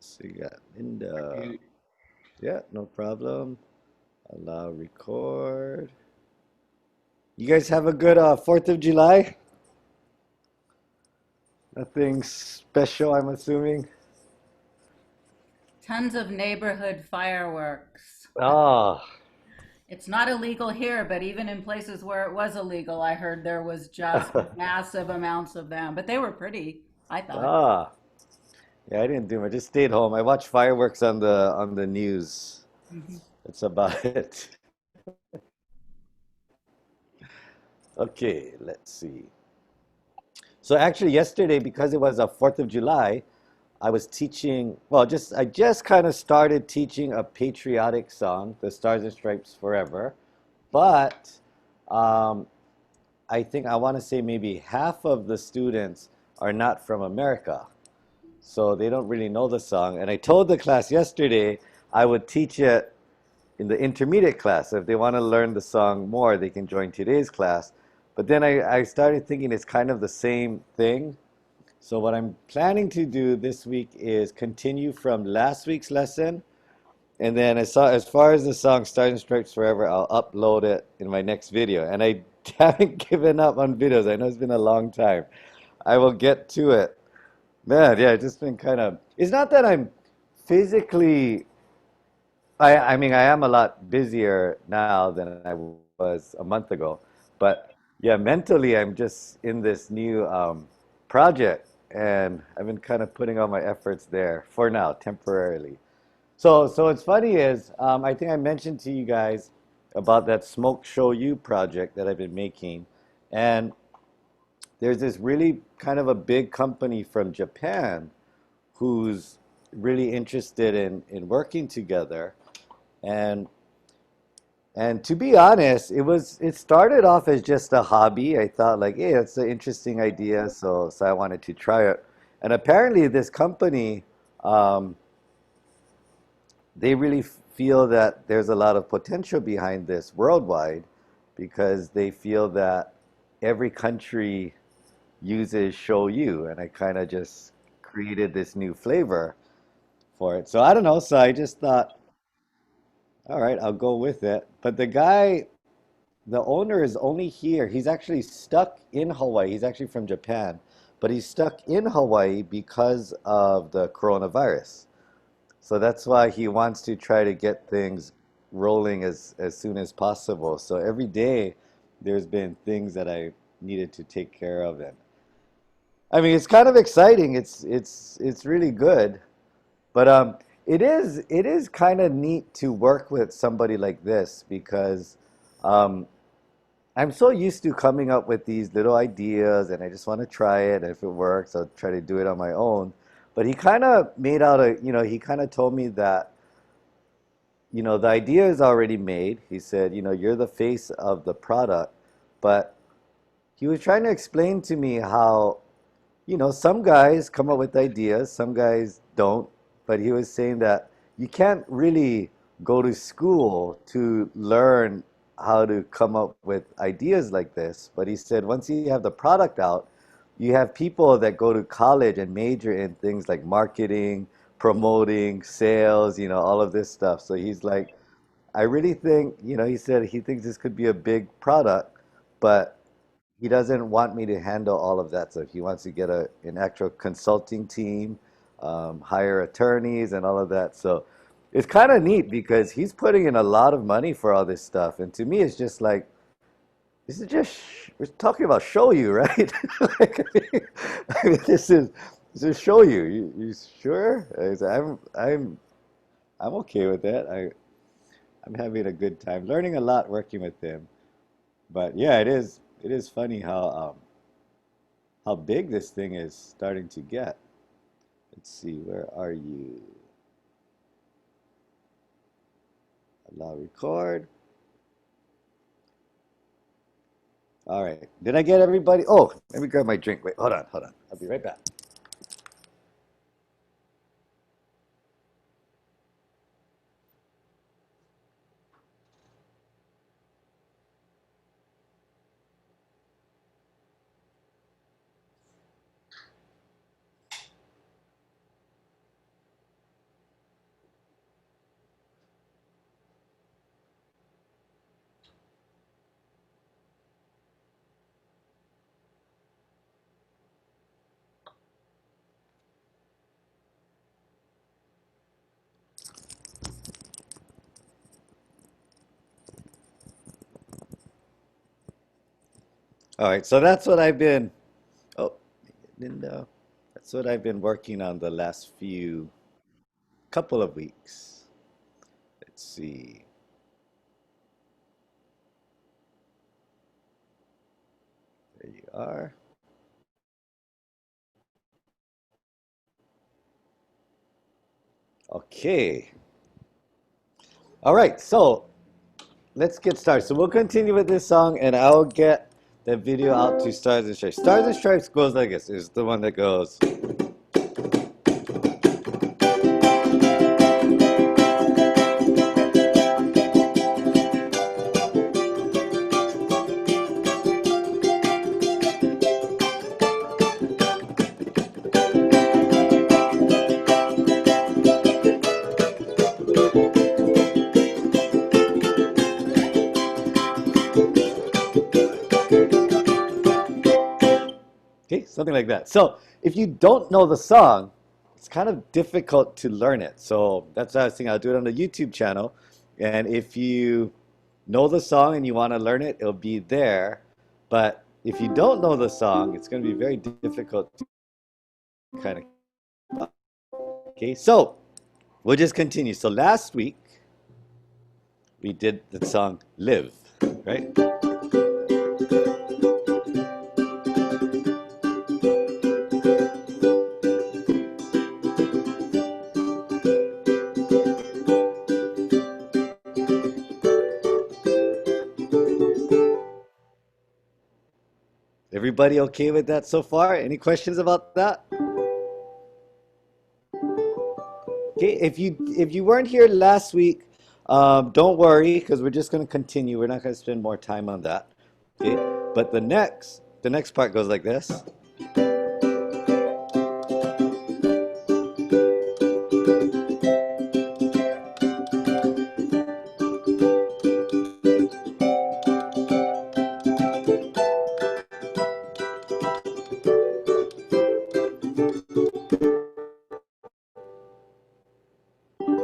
So you got Linda. Yeah, no problem. Allow record. You guys have a good 4th of July? Nothing special, I'm assuming. Tons of neighborhood fireworks. Ah, It's not illegal here, but even in places where it was illegal, I heard there was just massive amounts of them. But they were pretty, I thought. ah. Yeah, I didn't do much. I just stayed home. I watched fireworks on the news. Mhm. That's about it. Okay, let's see. So actually yesterday, because it was a 4th of July, I was teaching, well, just I just kind of started teaching a patriotic song, The Stars and Stripes Forever. But um, I think I want to say maybe half of the students are not from America, so they don't really know the song. And I told the class yesterday I would teach it in the intermediate class. So if they want to learn the song more, they can join today's class. But then I started thinking it's kind of the same thing. So what I'm planning to do this week is continue from last week's lesson, and then as far as the song Stars and Stripes Forever, I'll upload it in my next video. And I haven't given up on videos. I know it's been a long time. I will get to it. Man, yeah, it's just been kind of, it's not that I'm physically, I mean, I am a lot busier now than I was a month ago. But yeah, mentally, I'm just in this new project, and I've been kind of putting all my efforts there for now, temporarily. So what's funny is, I think I mentioned to you guys about that Smoke Show You project that I've been making, and there's this really kind of a big company from Japan who's really interested in working together, and and to be honest, it started off as just a hobby. I thought like, hey, that's an interesting idea, so I wanted to try it, and apparently this company. Um, they really feel that there's a lot of potential behind this worldwide because they feel that every country uses shoyu, and I kind of just created this new flavor for it. So I don't know. So I just thought, all right, I'll go with it. But the owner is only here. He's actually stuck in Hawaii. He's actually from Japan, but he's stuck in Hawaii because of the coronavirus. So that's why he wants to try to get things rolling as soon as possible. So every day there's been things that I needed to take care of, and I mean it's kind of exciting. It's really good. But it is kind of neat to work with somebody like this because um, I'm so used to coming up with these little ideas, and I just want to try it. And if it works, I'll try to do it on my own. But he kind of made out he kind of told me that the idea is already made. He said, you're the face of the product. But he was trying to explain to me how, some guys come up with ideas, some guys don't. But he was saying that you can't really go to school to learn how to come up with ideas like this. But he said, once you have the product out, you have people that go to college and major in things like marketing, promoting, sales, all of this stuff. So he's like, I really think, he said he thinks this could be a big product, but he doesn't want me to handle all of that stuff. He wants to get an actual consulting team, hire attorneys and all of that. So it's kind of neat because he's putting in a lot of money for all this stuff. And to me, it's just like, this is just, we're talking about show you, right? Like, this is show you. You sure? I said, I'm okay with that. I'm having a good time, learning a lot working with him. But yeah, it is funny how big this thing is starting to get. Let's see, where are you? Allow record. All right. Did I get everybody? Oh, let me grab my drink. Wait, hold on, hold on. I'll be right back. All right, so that's what I've been. Oh, Linda, that's what I've been working on the last few couple of weeks. Let's see. There you are. Okay. All right, so let's get started. So we'll continue with this song, and I'll get the video out to Stars and Stripes. Stars and Stripes goes like this. It's the one that goes. Okay, something like that. So if you don't know the song, it's kind of difficult to learn it. So that's why I was thinking I'll do it on the YouTube channel. And if you know the song and you want to learn it, it'll be there. But if you don't know the song, it's going to be very difficult to kind of. Okay, so we'll just continue. So last week we did the song Live, right? Everybody okay with that so far? Any questions about that? Okay, if you weren't here last week, don't worry because we're just going to continue. We're not going to spend more time on that. Okay, but the next part goes like this.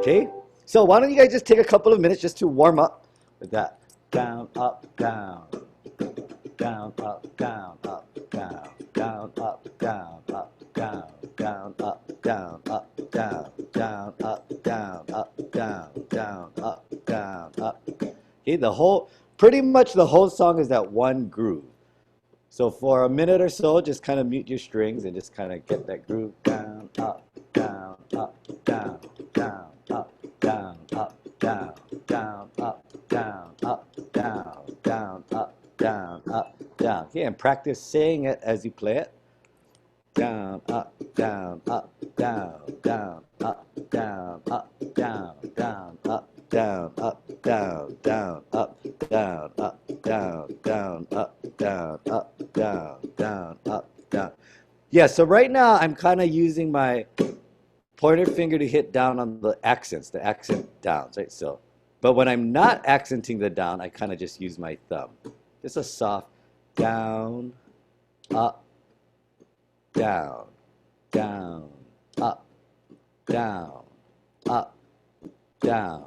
Okay, so why don't you guys just take a couple of minutes just to warm up with that down, up, down, down, up, down, up, down, down, up, down, up, down, down, up, down, up, down, down, up, down, up, down, down, up, down, up. Okay, pretty much the whole song is that one groove. So for a minute or so, just kind of mute your strings and just kind of get that groove down, up, down, up, down, down, up, down, up, down, down, up, down, up, down, down, up, down, up, down. Okay, and practice saying it as you play it. Down, up, down, up, down, down, up, down, up, down, down, up, down, up, down, down, up, down, up, down, down, up, down, up, down, down, up, down. Yeah, so right now I'm kind of using my pointer finger to hit down on the accents, the accent downs, right? So, but when I'm not accenting the down, I kind of just use my thumb. Just a soft down, up, down, down, up, down, up, down,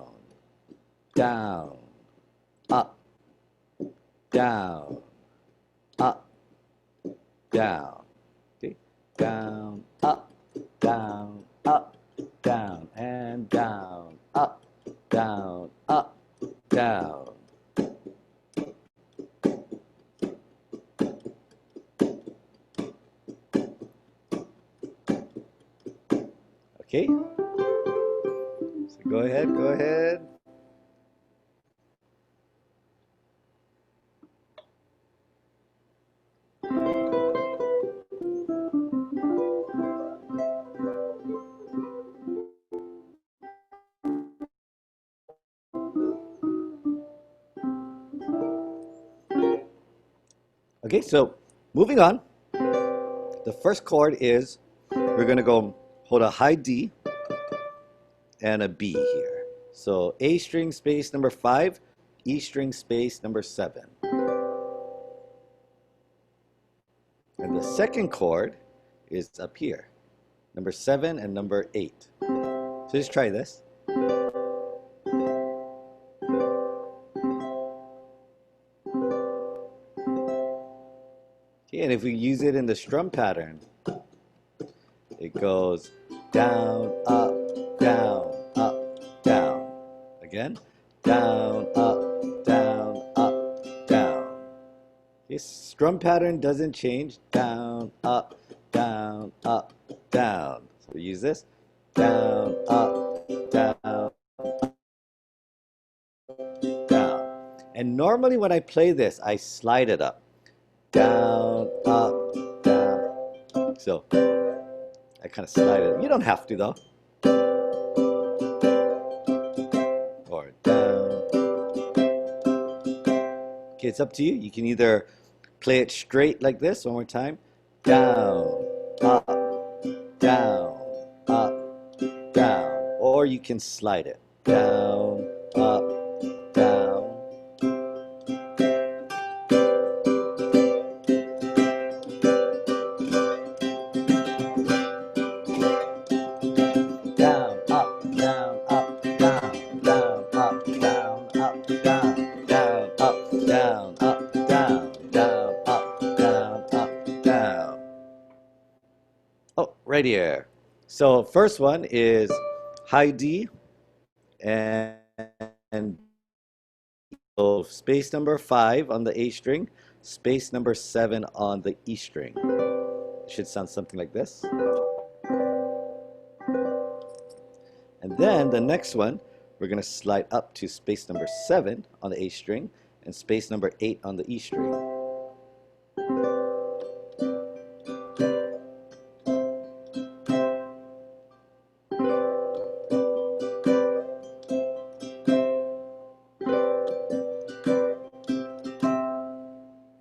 down, up, down, up, down. Okay? Down, up, down, up, down, and down, up, down, up, down. Okay? So go ahead, go ahead. Okay, so moving on. The first chord is we're going to go hold a high D and a B here. So A string space number 5, E string space number 7. And the second chord is up here, number 7 and number 8. So just try this. if we use it in the strum pattern, it goes down, up, down, up, down. Again, down, up, down, up, down. This strum pattern doesn't change. Down, up, down, up, down. So we use this. Down, up, down, down. And normally when I play this, I slide it up. Down, up, down. So I kind of slide it. You don't have to though. Or down. Okay, it's up to you. You can either play it straight like this one more time. Down, up, down, up, down. Or you can slide it. Down, up, down. Down, up, down, up, down, down, up, down, up, down, down, up, down, up, down, down, up, down, up, down. Oh, right here. So first one is high D and so space number 5 on the A string, space number 7 on the E string. It should sound something like this. And then the next one, we're going to slide up to space number 7 on the A string and space number 8 on the E string.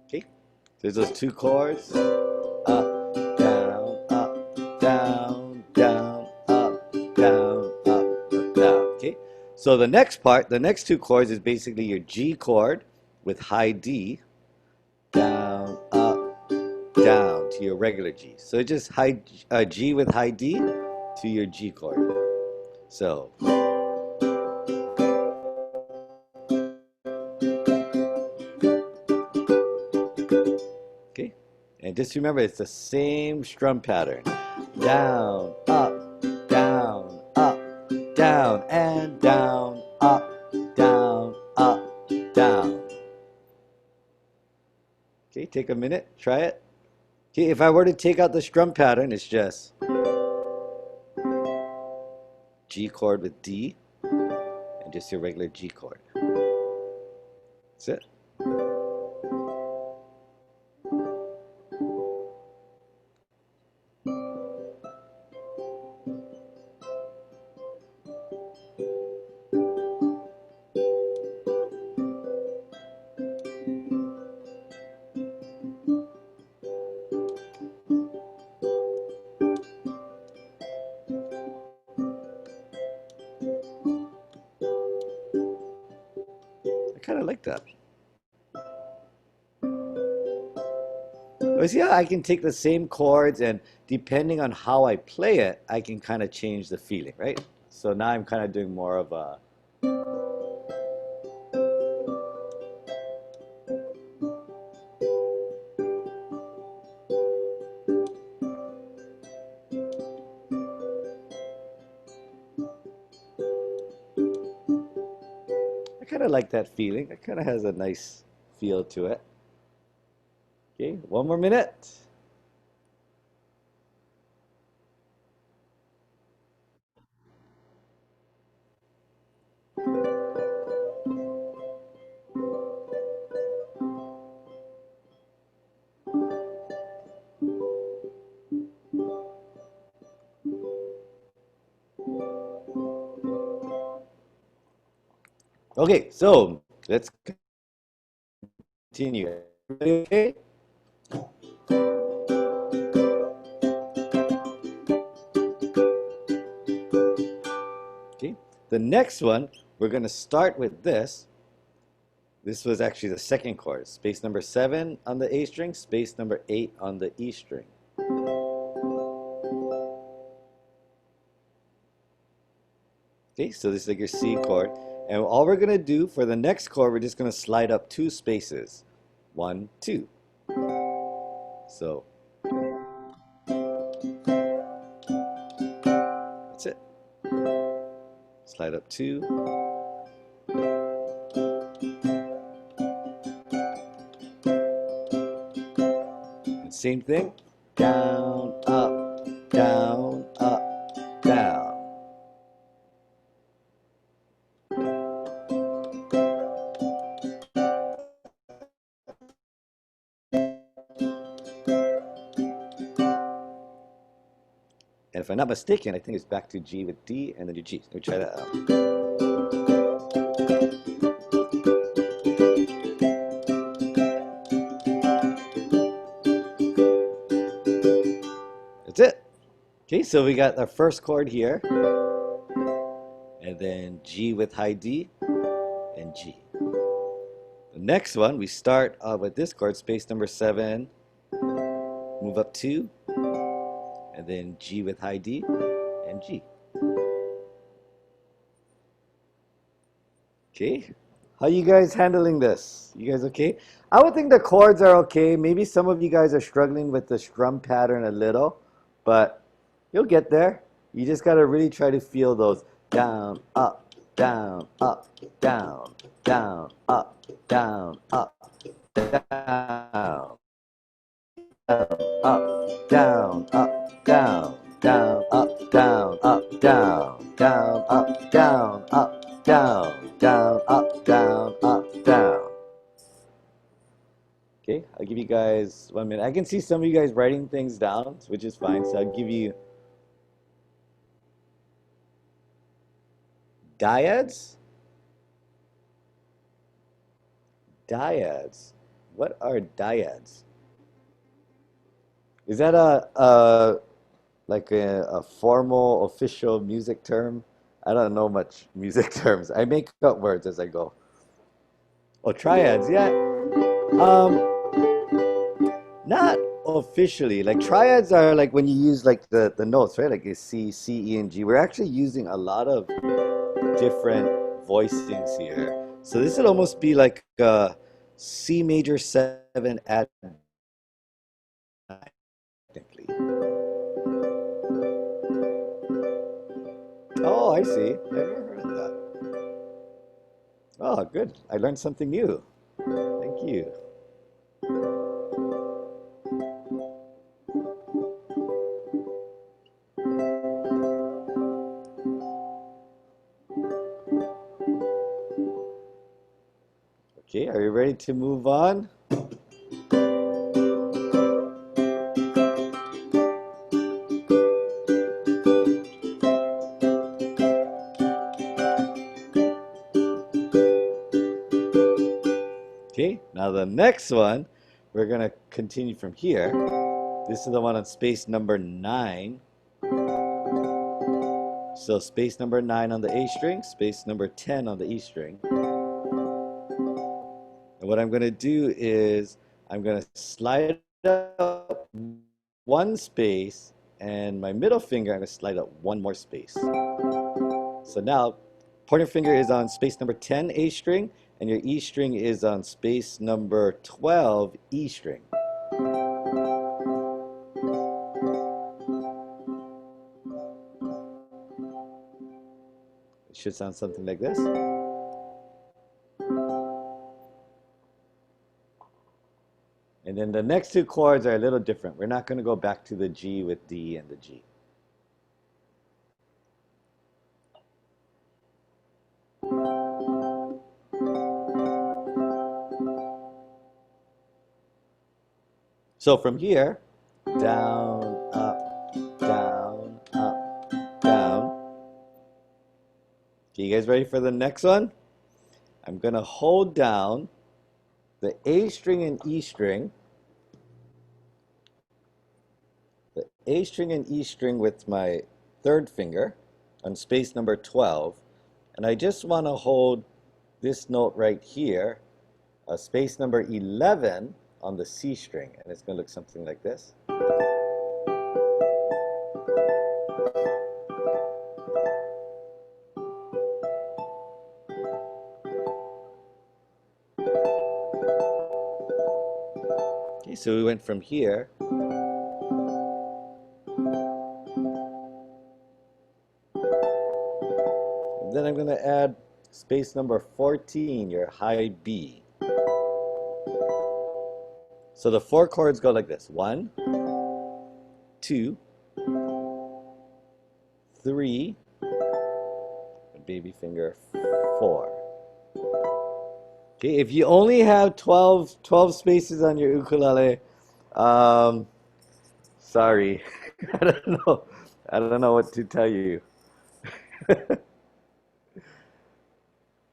Okay, there's those two chords. Up, down, up, down, down, up, down, up, down. Okay, so the next part, the next two chords is basically your G chord with high D, down, up, down to your regular G. So it's just high G with high D to your G chord. So. Okay, and just remember it's the same strum pattern. Down, up, down, up, down, and down, up, down, up, down. Okay, take a minute, try it. Okay, if I were to take out the strum pattern, it's just G chord with D and just your regular G chord. That's it. I kind of like that. But see how I can take the same chords and depending on how I play it, I can kind of change the feeling, right? So now I'm kind of doing more of a I kind of like that feeling. It kind of has a nice feel to it. Okay, one more minute. Okay, so let's continue. Okay? Okay, the next one, we're going to start with this. This was actually the second chord. Space number 7 on the A string, space number 8 on the E string. Okay, so this is like your C chord. And all we're going to do for the next chord, we're just going to slide up 2 spaces. 1, 2. So that's it. Slide up 2. And same thing. Down, up, down, up, down. And if I'm not mistaken, I think it's back to G with D and then to G. Let me try that out. That's it. Okay, so we got our first chord here, and then G with high D and G. The next one, we start with this chord, space number 7, move up 2, and then G with high D and G. Okay, how you guys handling this? You guys okay? I would think the chords are okay. Maybe some of you guys are struggling with the strum pattern a little, but you'll get there. You just got to really try to feel those down, up, down, up, down, down, up, down, up, down, up, down, up, down, down, up, down, up, down, down, up, down, up, down, down, up, down, up, down. Okay, I'll give you guys 1 minute. I can see some of you guys writing things down, which is fine. So I'll give you dyads. Dyads. What are dyads? Is that a like a formal official music term? I don't know much music terms. I make up words as I go. Oh, triads, yeah. Um, not officially. Like triads are like when you use like the notes, right? Like a C, C, E, and G. We're actually using a lot of different voicings here. So this would almost be like C major 7 add 9, technically. Oh, I see. I've never heard of that. Oh, good. I learned something new. Thank you. Okay, are you ready to move on? Okay, now the next one, we're going to continue from here. This is the one on space number 9. So space number 9 on the A string, space number 10 on the E string. And what I'm going to do is I'm going to slide up 1 space, and my middle finger, I'm going to slide up 1 more space. So now, pointer finger is on space number 10 A string, and your E string is on space number 12 E string. It should sound something like this. And then the next 2 chords are a little different. We're not going to go back to the G with D and the G. So from here, down, up, down, up, down. Okay, you guys ready for the next one? I'm going to hold down the A string and E string, the A string and E string with my 3rd finger on space number 12, and I just want to hold this note right here, space number 11 on the C string, and it's going to look something like this. Okay, Okay, so we went from here. And then I'm going to add space number 14, your high B. So the four chords go like this. 1, 2, 3, and baby finger 4. Okay, if you only have 12 spaces on your ukulele, um, sorry, I don't know. I don't know what to tell you.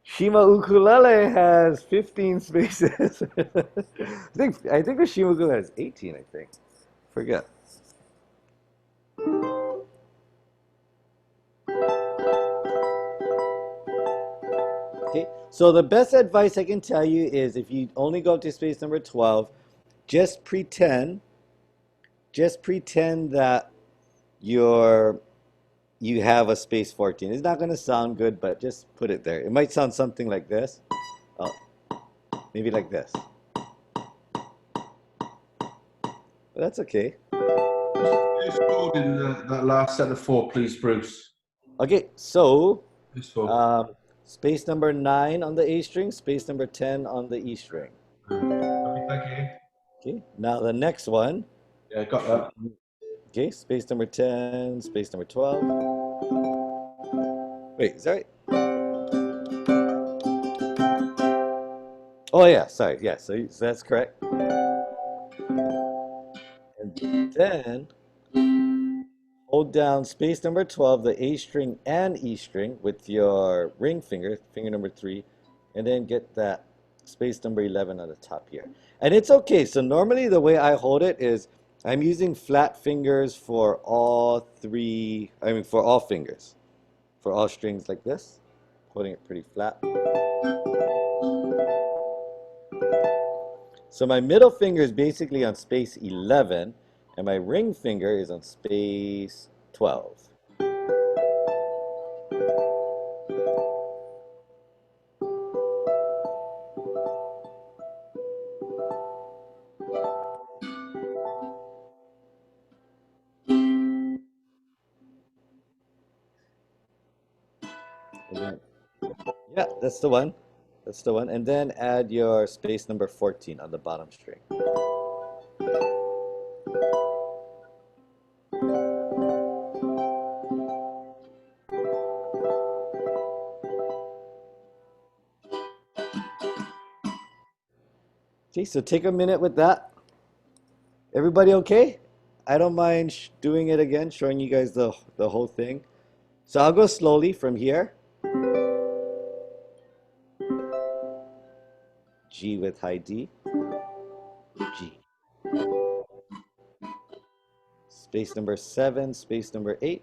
Shima ukulele has 15 spaces. I think the Shima ukulele has 18, I think. Forget. Okay, so the best advice I can tell you is if you only go up to space number 12, just pretend, just pretend that you're you have a space 14. It's not going to sound good, but just put it there. It might sound something like this. Oh, maybe like this. But that's okay. First chord in that last set of four, please, Bruce. Okay, so First four. space number 9 on the A string, space number 10 on the E string. Thank you. Okay, now the next one. Yeah, got that. Okay, space number 10, space number 12. Wait, is that right? Oh yeah, sorry. Yeah, so that's correct. And then hold down space number 12, the A string and E string with your ring finger, finger number 3, and then get that space number 11 on the top here. And it's okay. So normally the way I hold it is I'm using flat fingers for all for all fingers, for all strings like this, holding it pretty flat. So my middle finger is basically on space 11, and my ring finger is on space 12. And then, yeah, that's the one. That's the one. And then add your space number 14 on the bottom string. Okay, so take a minute with that. Everybody okay? I don't mind doing it again, showing you guys the whole thing. So I'll go slowly from here. G with high D. G. Space number 7, space number 8.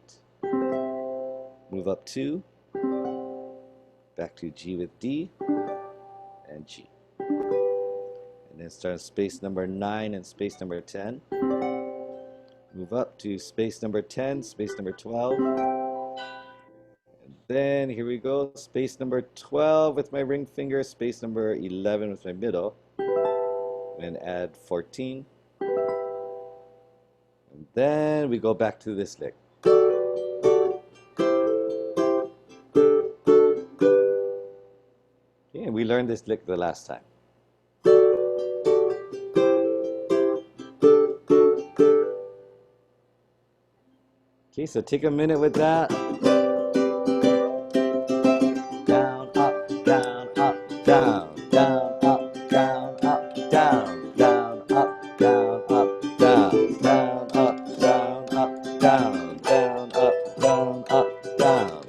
Move up 2. Back to G with D. And G. And then start space number 9 and space number 10. Move up to space number 10, space number 12. And then here we go, space number 12 with my ring finger, space number 11 with my middle. And add 14. And then we go back to this lick. Okay, and we learned this lick the last time. Okay, so take a minute with that. Down, up, down, up, down, down, up, down, up, down, down, up, down, up, down, down, up, down, up, down, down, up, down, up, down.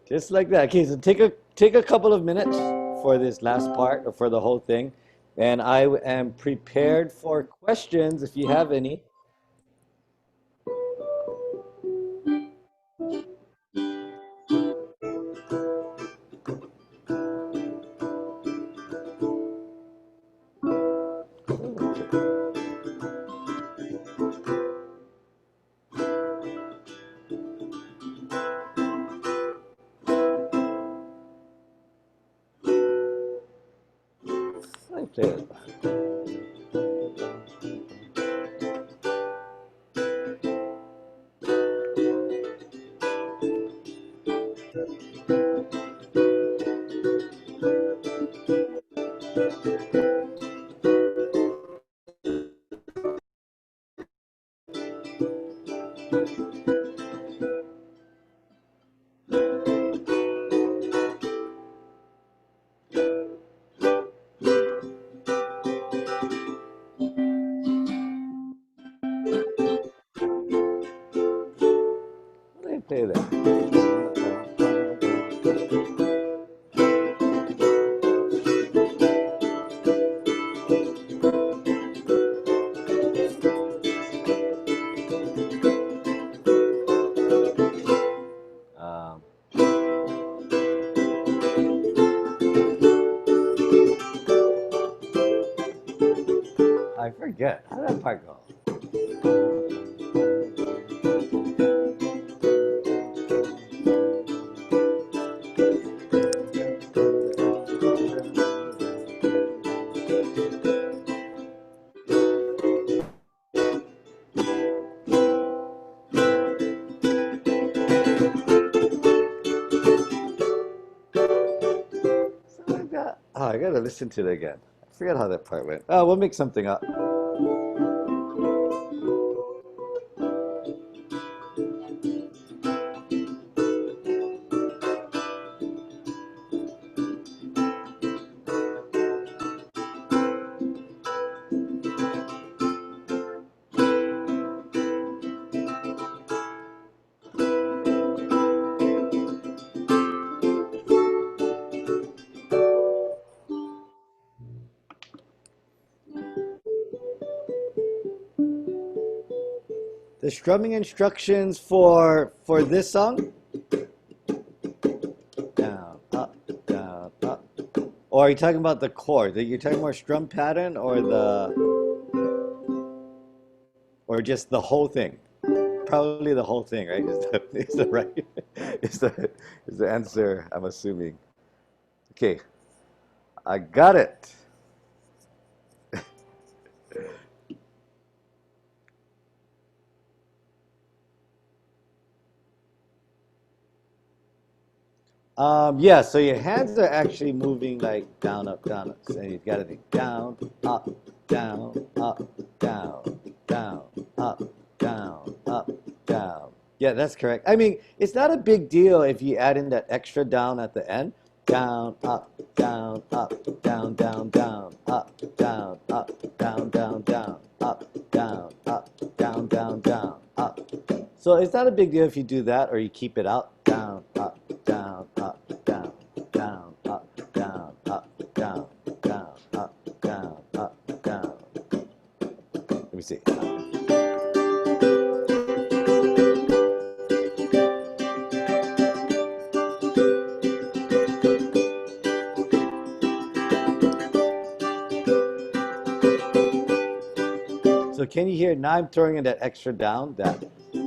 Just like that. Okay, so take a couple of minutes for this last part or for the whole thing. And I am prepared for questions if you have any. play it. How do I play that? Um, I forget. How did that part go? Something like that. Oh, I gotta listen to it again. I forget how that part went. Oh, we'll make something up. The strumming instructions for this song? Down, up, down, up. Or are you talking about the chord? You're talking more strum pattern or just the whole thing? Probably the whole thing, right? Is the right is the answer, I'm assuming. Okay, I got it. Yeah, so your hands are actually moving like down, up, down, up. So you've got to be down, up, down, up, down, down, up, down, up, down. Yeah, that's correct. I mean, it's not a big deal if you add in that extra down at the end. Down, up, down, up, down, down, down, up, down, up, down, down, down, up, down, up, down, down, down, up. So it's not a big deal if you do that or you keep it out. Down, up, down, up, down, down, up, down, up, down, down, up, down, up, down. Let me see. So can you hear? Now I'm throwing in that extra down. That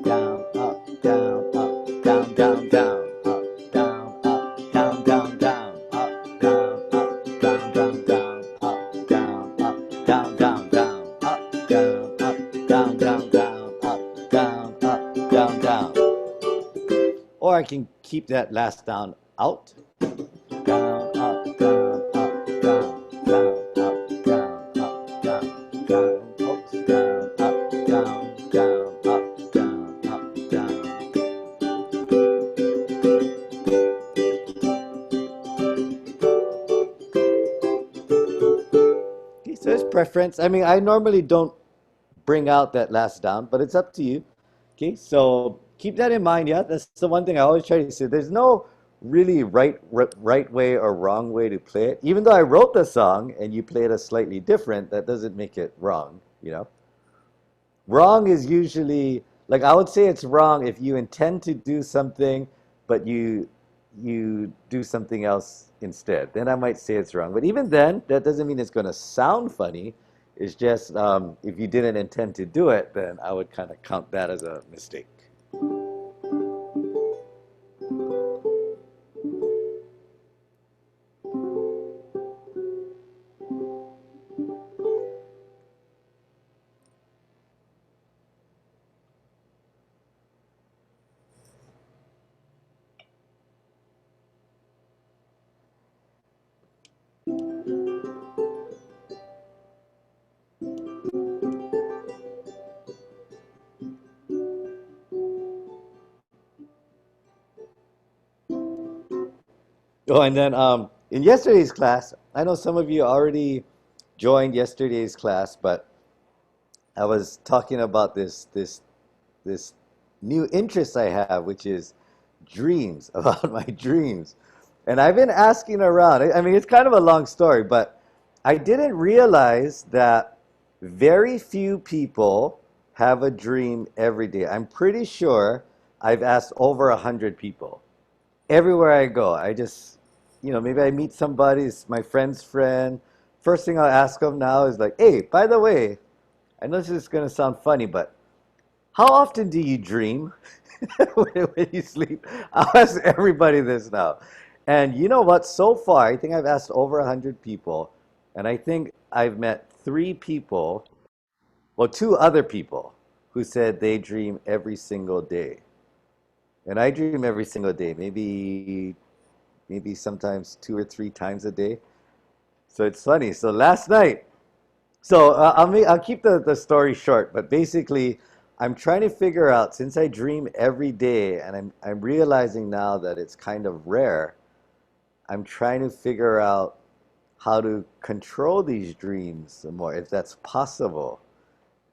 down, up, down, up, down, down, down, up, down, up, down, down, down, up, down, up, down, down, down, up, down, up, down, down, down, up, down, up, down, down, down, up, down, up, down, down. Or I can keep that last down out. Down, up, down, up, down, down, up, down, up, down, down, oops, down, up, down, down, up, down, up, down. Okay, so it's preference. I mean, I normally don't bring out that last down, but it's up to you. Okay, so keep that in mind. Yeah, that's the one thing I always try to say. There's no really right way or wrong way to play it. Even though I wrote the song and you played a slightly different, that doesn't make it wrong, you know? Wrong is usually like I would say it's wrong if you intend to do something, but you do something else instead. Then I might say it's wrong. But even then, that doesn't mean it's going to sound funny. It's just if you didn't intend to do it, then I would kind of count that as a mistake. Oh, and then in yesterday's class, I know some of you already joined yesterday's class, but I was talking about this new interest I have, which is dreams, about my dreams. And I've been asking around. I mean, it's kind of a long story, but I didn't realize that very few people have a dream every day. I'm pretty sure I've asked over 100 people. Everywhere I go, I just, maybe I meet somebody, it's my friend's friend. First thing I'll ask them now is like, hey, by the way, I know this is going to sound funny, but how often do you dream when you sleep? I'll ask everybody this now. And you know what? So far, I think I've asked over 100 people, and I think I've met 3 people, well, 2 other people who said they dream every single day. And I dream every single day, maybe sometimes 2 or 3 times a day. So it's funny. So last night, so I'll keep the story short, but basically, I'm trying to figure out since I dream every day, and I'm realizing now that it's kind of rare. I'm trying to figure out how to control these dreams more, if that's possible.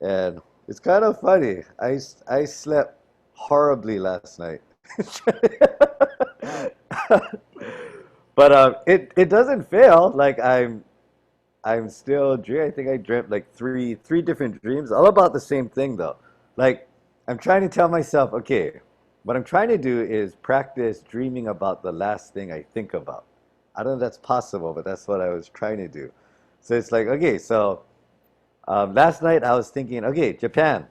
And it's kind of funny. I slept horribly last night. But it doesn't fail. Like I'm still dreaming. I think I dreamt like three different dreams, all about the same thing though. Like I'm trying to tell myself, okay, what I'm trying to do is practice dreaming about the last thing I think about. I don't know if that's possible, but that's what I was trying to do. So it's like, okay, so last night I was thinking, okay, Japan.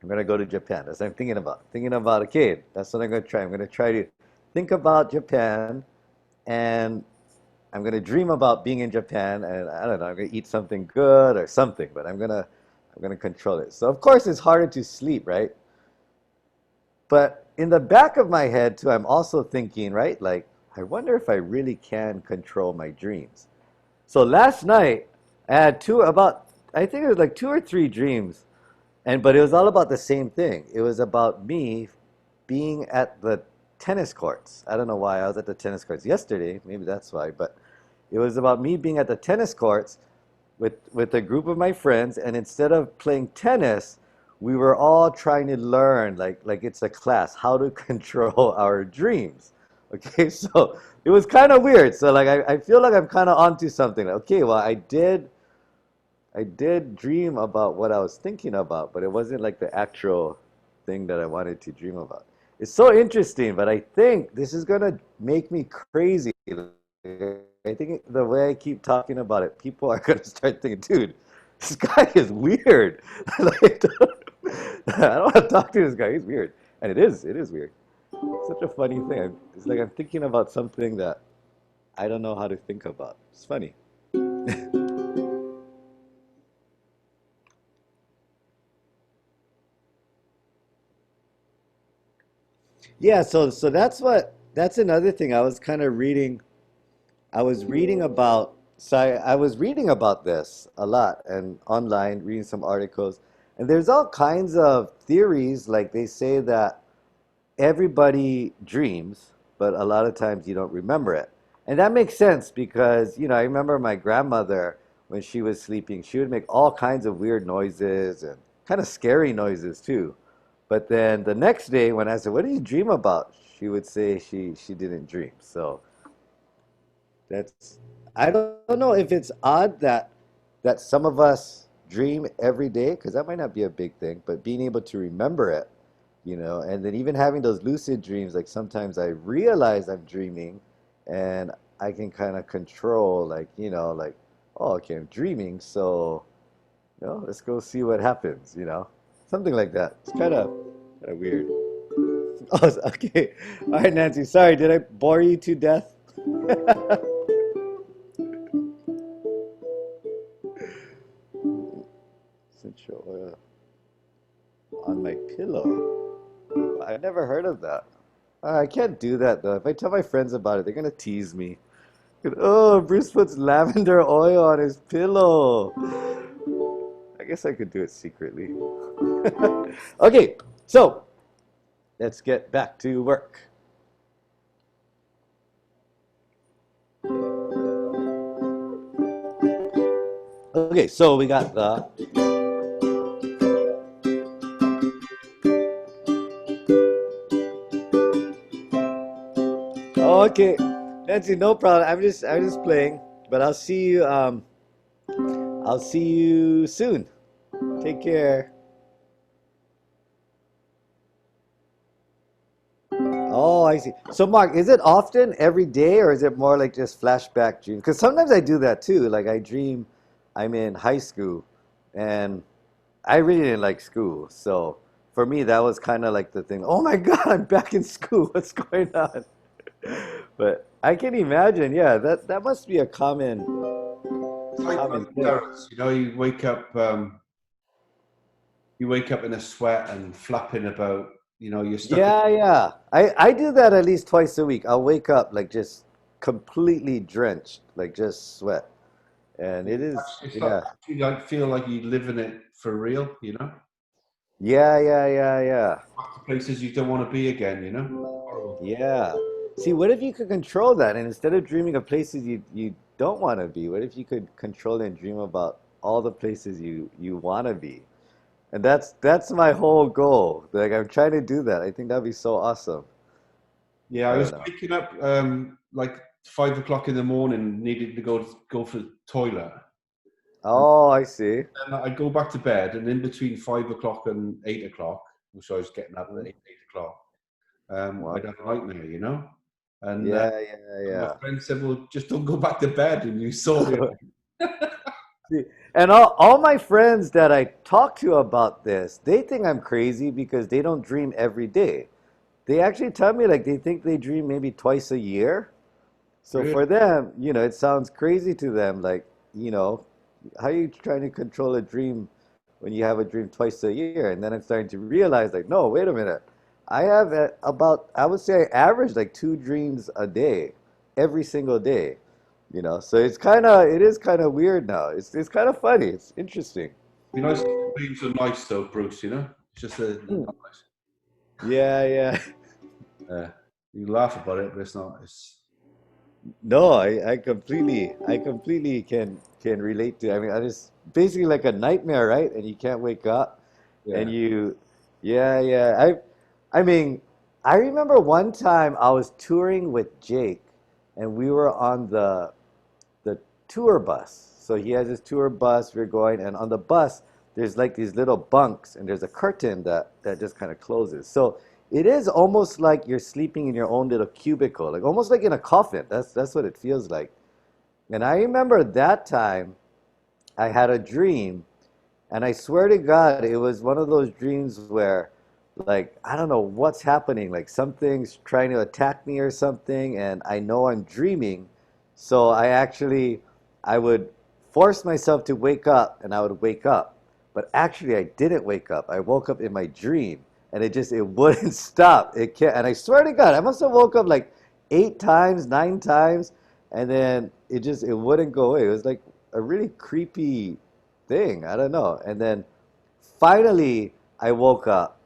I'm gonna go to Japan. That's what I'm thinking about. Thinking about, okay, that's what I'm gonna try. I'm gonna try to think about Japan, and I'm gonna dream about being in Japan, and I don't know, I'm gonna eat something good or something, but I'm gonna control it. So of course it's harder to sleep, right? But in the back of my head too, I'm also thinking, right? Like, I wonder if I really can control my dreams. So last night I had I think it was like 2 or 3 dreams, and but it was all about the same thing. It was about me being at the tennis courts. I don't know why I was at the tennis courts yesterday. Maybe that's why, but it was about me being at the tennis courts with a group of my friends, and instead of playing tennis, we were all trying to learn, like it's a class, how to control our dreams. Okay, so it was kind of weird. So like I feel like I'm kind of onto something. Okay, well I did dream about what I was thinking about, but it wasn't like the actual thing that I wanted to dream about. It's so interesting, but I think this is gonna make me crazy. I think the way I keep talking about it, people are gonna start thinking, dude, this guy is weird. Like, I don't want to talk to this guy. He's weird, and it is weird. It's such a funny thing. It's like I'm thinking about something that I don't know how to think about. It's funny. Yeah, so that's another thing I was kind of reading. I was reading about so I was reading about this a lot and online, reading some articles, and there's all kinds of theories. Like they say that everybody dreams, but a lot of times you don't remember it. And that makes sense because, I remember my grandmother when she was sleeping, she would make all kinds of weird noises and kind of scary noises too. But then the next day when I said, "What do you dream about?" she would say she didn't dream. So that's I don't know if it's odd that some of us dream every day, because that might not be a big thing, but being able to remember it, and then even having those lucid dreams, like sometimes I realize I'm dreaming and I can kind of control, like, like, oh, okay, I'm dreaming, so, let's go see what happens, something like that. It's kind of weird. Oh, okay. All right, Nancy, sorry, did I bore you to death? Essential oil on my pillow. I've never heard of that. I can't do that though. If I tell my friends about it, they're gonna tease me. Oh, Bruce puts lavender oil on his pillow. I guess I could do it secretly. Okay, so let's get back to work. Okay, so we got the. Oh, okay, Nancy, no problem. I'm just playing, but I'll see you soon. Take care. Oh, I see. So, Mark, is it often every day, or is it more like just flashback dreams? Because sometimes I do that too. Like I dream I'm in high school, and I really didn't like school. So for me, that was kind of like the thing. Oh my God, I'm back in school. What's going on? But I can imagine, yeah, that must be a It's like common running thing. errands, you know, you wake up in a sweat and flapping about, you know, you're stuck in, Yeah, yeah. I do that at least twice a week. I'll wake up like just completely drenched, like just sweat. And it is, it's like, yeah. you like feel like you live in it for real, you know? Yeah, yeah, yeah, yeah. Back to places you don't want to be again, you know? Horrible. Yeah. See, what if you could control that and instead of dreaming of places you don't want to be, what if you could control and dream about all the places you want to be? And that's my whole goal. Like I'm trying to do that. I think that'd be so awesome. Yeah, I I don't was know. waking up like 5 o'clock in the morning, needed to go for the toilet. And Oh, I see. then I'd go back to bed, and in between 5 o'clock and 8 o'clock, which I was getting up at Mhm. 8 o'clock, Wow. I'd have a nightmare, you know? And Yeah, yeah, my yeah. friend said, "Well, just don't go back to bed and you sort it." See, and all my friends that I talk to about this, they think I'm crazy because they don't dream every day. They actually tell me like they think they dream maybe twice a year. So Really? for them, it sounds crazy to them. Like, how are you trying to control a dream when you have a dream twice a year? And then I'm starting to realize, like, no, wait a minute. I have about, I would say, I average like two dreams a day, every single day. So it is kind of weird now. It's kind of funny. It's interesting. Be nice if the dreams are nice, though, Bruce. You know, it's just they're Hmm. not nice. Yeah, yeah. You laugh about it, but it's not. It's No, I completely can relate to. I mean, I just basically like a nightmare, right? And you can't wake up, and yeah. yeah, yeah. I mean, I remember one time I was touring with Jake, and we were on the tour bus. So he has his tour bus. We're going, and on the bus, there's like these little bunks, and there's a curtain that just kind of closes. So it is almost like you're sleeping in your own little cubicle, like almost like in a coffin. That's what it feels like. And I remember that time I had a dream, and I swear to God, it was one of those dreams where, like, I don't know what's happening. Like, something's trying to attack me or something, and I know I'm dreaming. So I would force myself to wake up, and I would wake up. But actually, I didn't wake up. I woke up in my dream, and it wouldn't stop. It can't, and I swear to God, I must have woke up like 8 times, 9 times, and then it wouldn't go away. It was like a really creepy thing. I don't know. And then finally I woke up,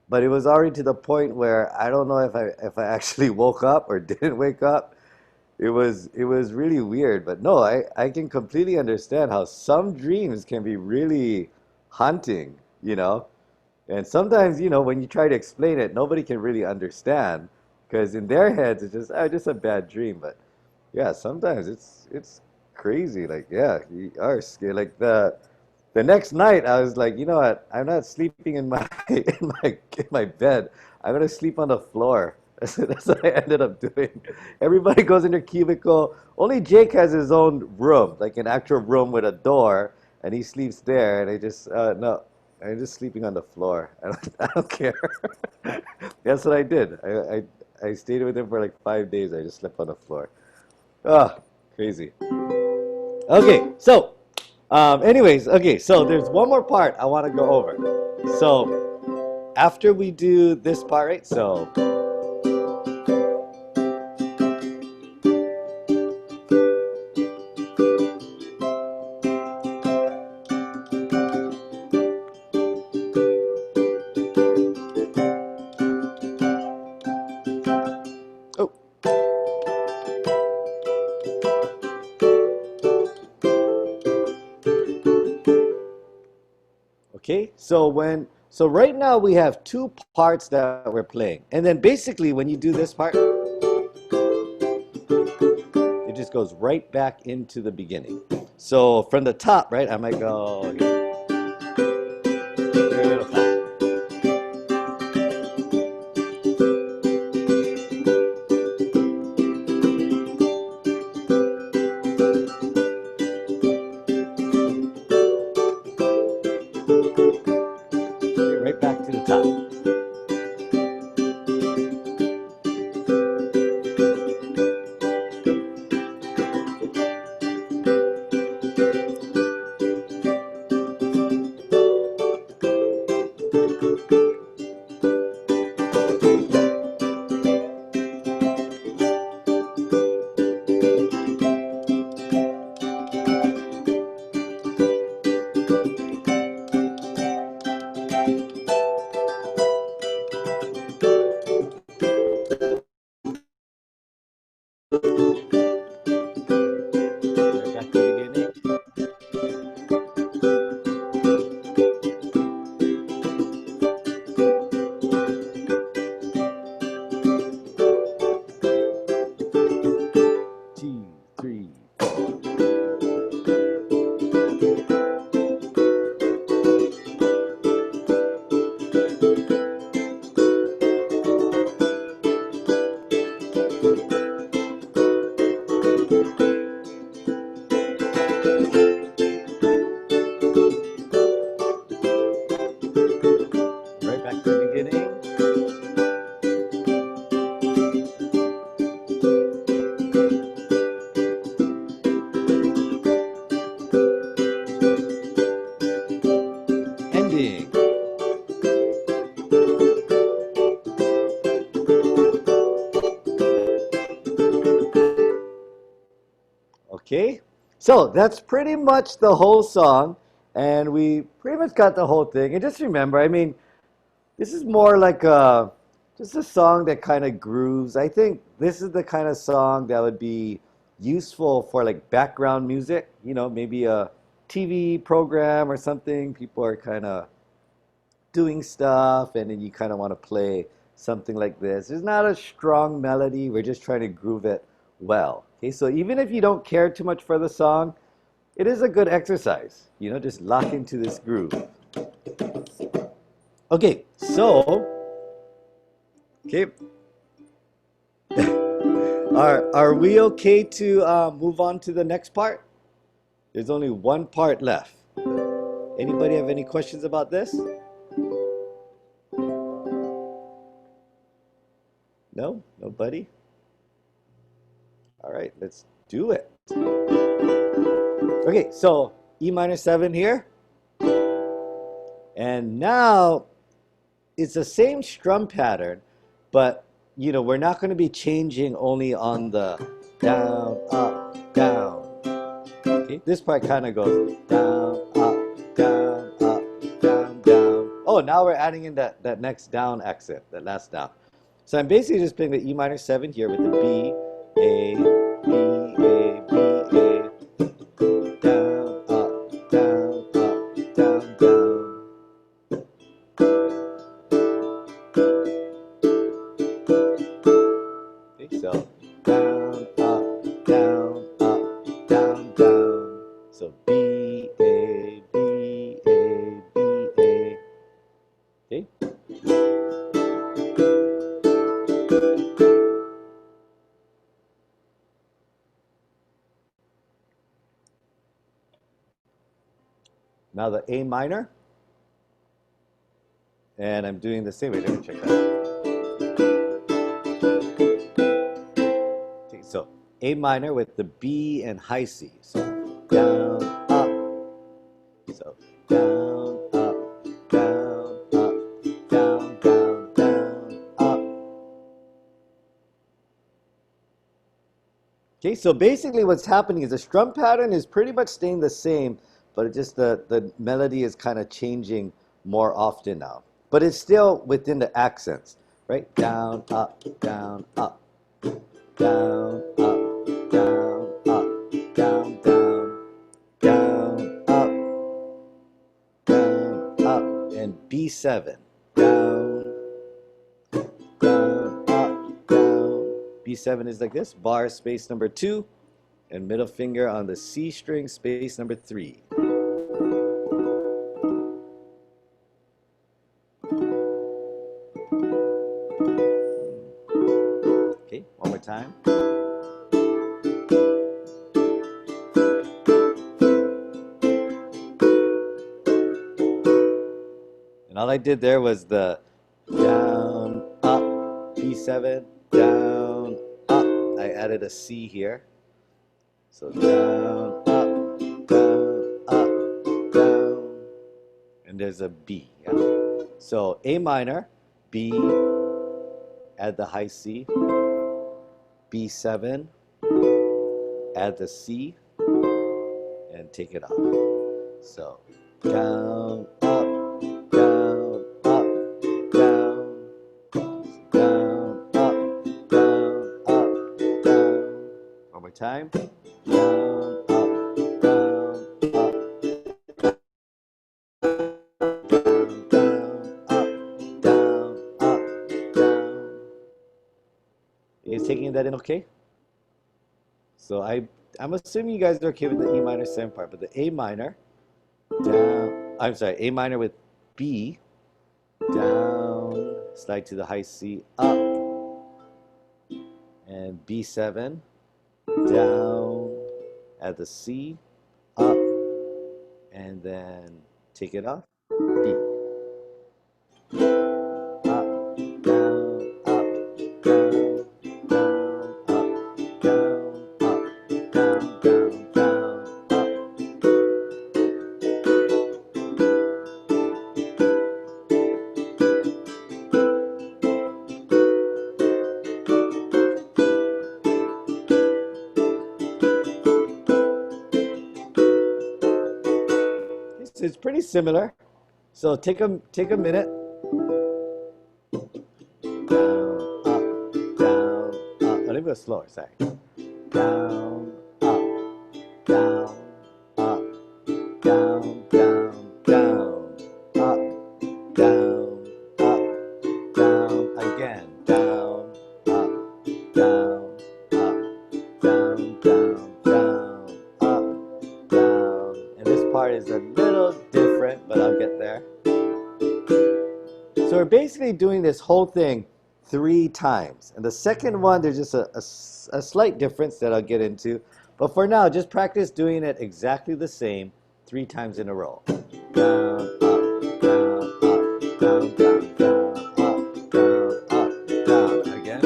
but it was already to the point where I don't know if I actually woke up or didn't wake up. It was really weird, but no, I can completely understand how some dreams can be really haunting, you know? And sometimes, when you try to explain it, nobody can really understand because in their heads it's just a bad dream, but yeah, sometimes it's crazy. Like, yeah, you are scared. Like the next night, I was like, you know what? I'm not sleeping in my in my bed. I'm gonna sleep on the floor. That's what I ended up doing. Everybody goes in their cubicle. Only Jake has his own room, like an actual room with a door, and he sleeps there. And I just no, I'm just sleeping on the floor. I don't care. That's what I did. I stayed with him for like 5 days. I just slept on the floor. Ah, crazy. Okay, so, anyways, okay, so there's one more part I want to go over. So, after we do this part, right? So, Okay, so right now we have two parts that we're playing. And then basically when you do this part, it just goes right back into the beginning. So from the top, right, I might go here. A little faster. Okay, right back to the top. Right back to the beginning. 2, 3, 4. Right back to the beginning. Ending. Okay, so that's pretty much the whole song, and we pretty much got the whole thing. And just remember, I mean, this is more like just a song that kind of grooves. I think this is the kind of song that would be useful for like background music, maybe a TV program or something. People are kind of doing stuff, and then you kind of want to play something like this. It's not a strong melody. We're just trying to groove it well. Okay, so even if you don't care too much for the song, it is a good exercise. Just lock into this groove. Okay, so okay, are we okay to move on to the next part? There's only one part left. Anybody have any questions about this? No? Nobody? All right, let's do it. Okay, so E minor 7 here. And now it's the same strum pattern, but we're not going to be changing only on the down, up, down. Okay, this part kind of goes down, up, down, up, down, down. Oh, now we're adding in that next down accent, that last down. So I'm basically just playing the E minor 7 here with the B, A, B, A, B, A, down, up, down, up, down, down. Okay, so down, up, down, up, down, down. So B, A, B, A, B, A. Okay. Now the A minor, and I'm doing the same. Wait, let me check that. Okay, so A minor with the B and high C. So down, up. So down, up, down, up, down, down, down, up. Okay, so basically what's happening is the strum pattern is pretty much staying the same, but it just the melody is kind of changing more often now. But it's still within the accents, right? Down, up, down, up, down, up, down, up, down, down, down, up, down, up. and B7. Down, down, up, down. B7 is like this, bar space number 2, and middle finger on the C string, space number 3. Okay, one more time. And all I did there was the down, up, B7, down, up. I added a C here. So down, up, down. And there's a B. Yeah? So A minor, B, add the high C, B7, add the C, and take it off. So down, up, down, up, down, down, up, down, up, down. One more time. Down, up, down, up, down, down, up, down. You guys taking that in okay? So I'm assuming you guys are okay with the E minor 7 part, but the A minor, down, I'm sorry, A minor with B, down, slide to the high C, up, and B7, down, add the C, up, and then take it off, B. Up, down, up, down, down, up, down, up, down, down, down, up. It's pretty similar. So take a minute. Down, up, down, up. Oh, let me go slower, sorry. Down, up, down, up, down, down, down, up, down, up, down, again, down, up, down, up, down, down, down, up, down. And this part is a little different, but I'll get there. So we're basically doing this whole thing 3 times. And the second one, there's just a slight difference that I'll get into. But for now, just practice doing it exactly the same 3 times in a row. Down, up, down, up, down, down, down, up, down, up, down. Again.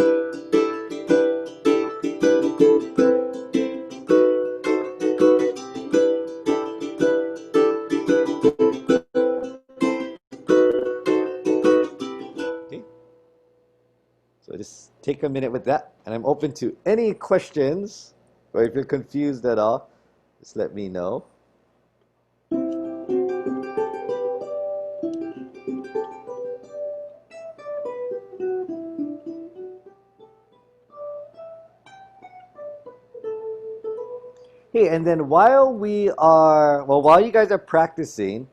Okay. So just take a minute with that, and I'm open to any questions, or if you're confused at all, just let me know. Hey, and then while you guys are practicing,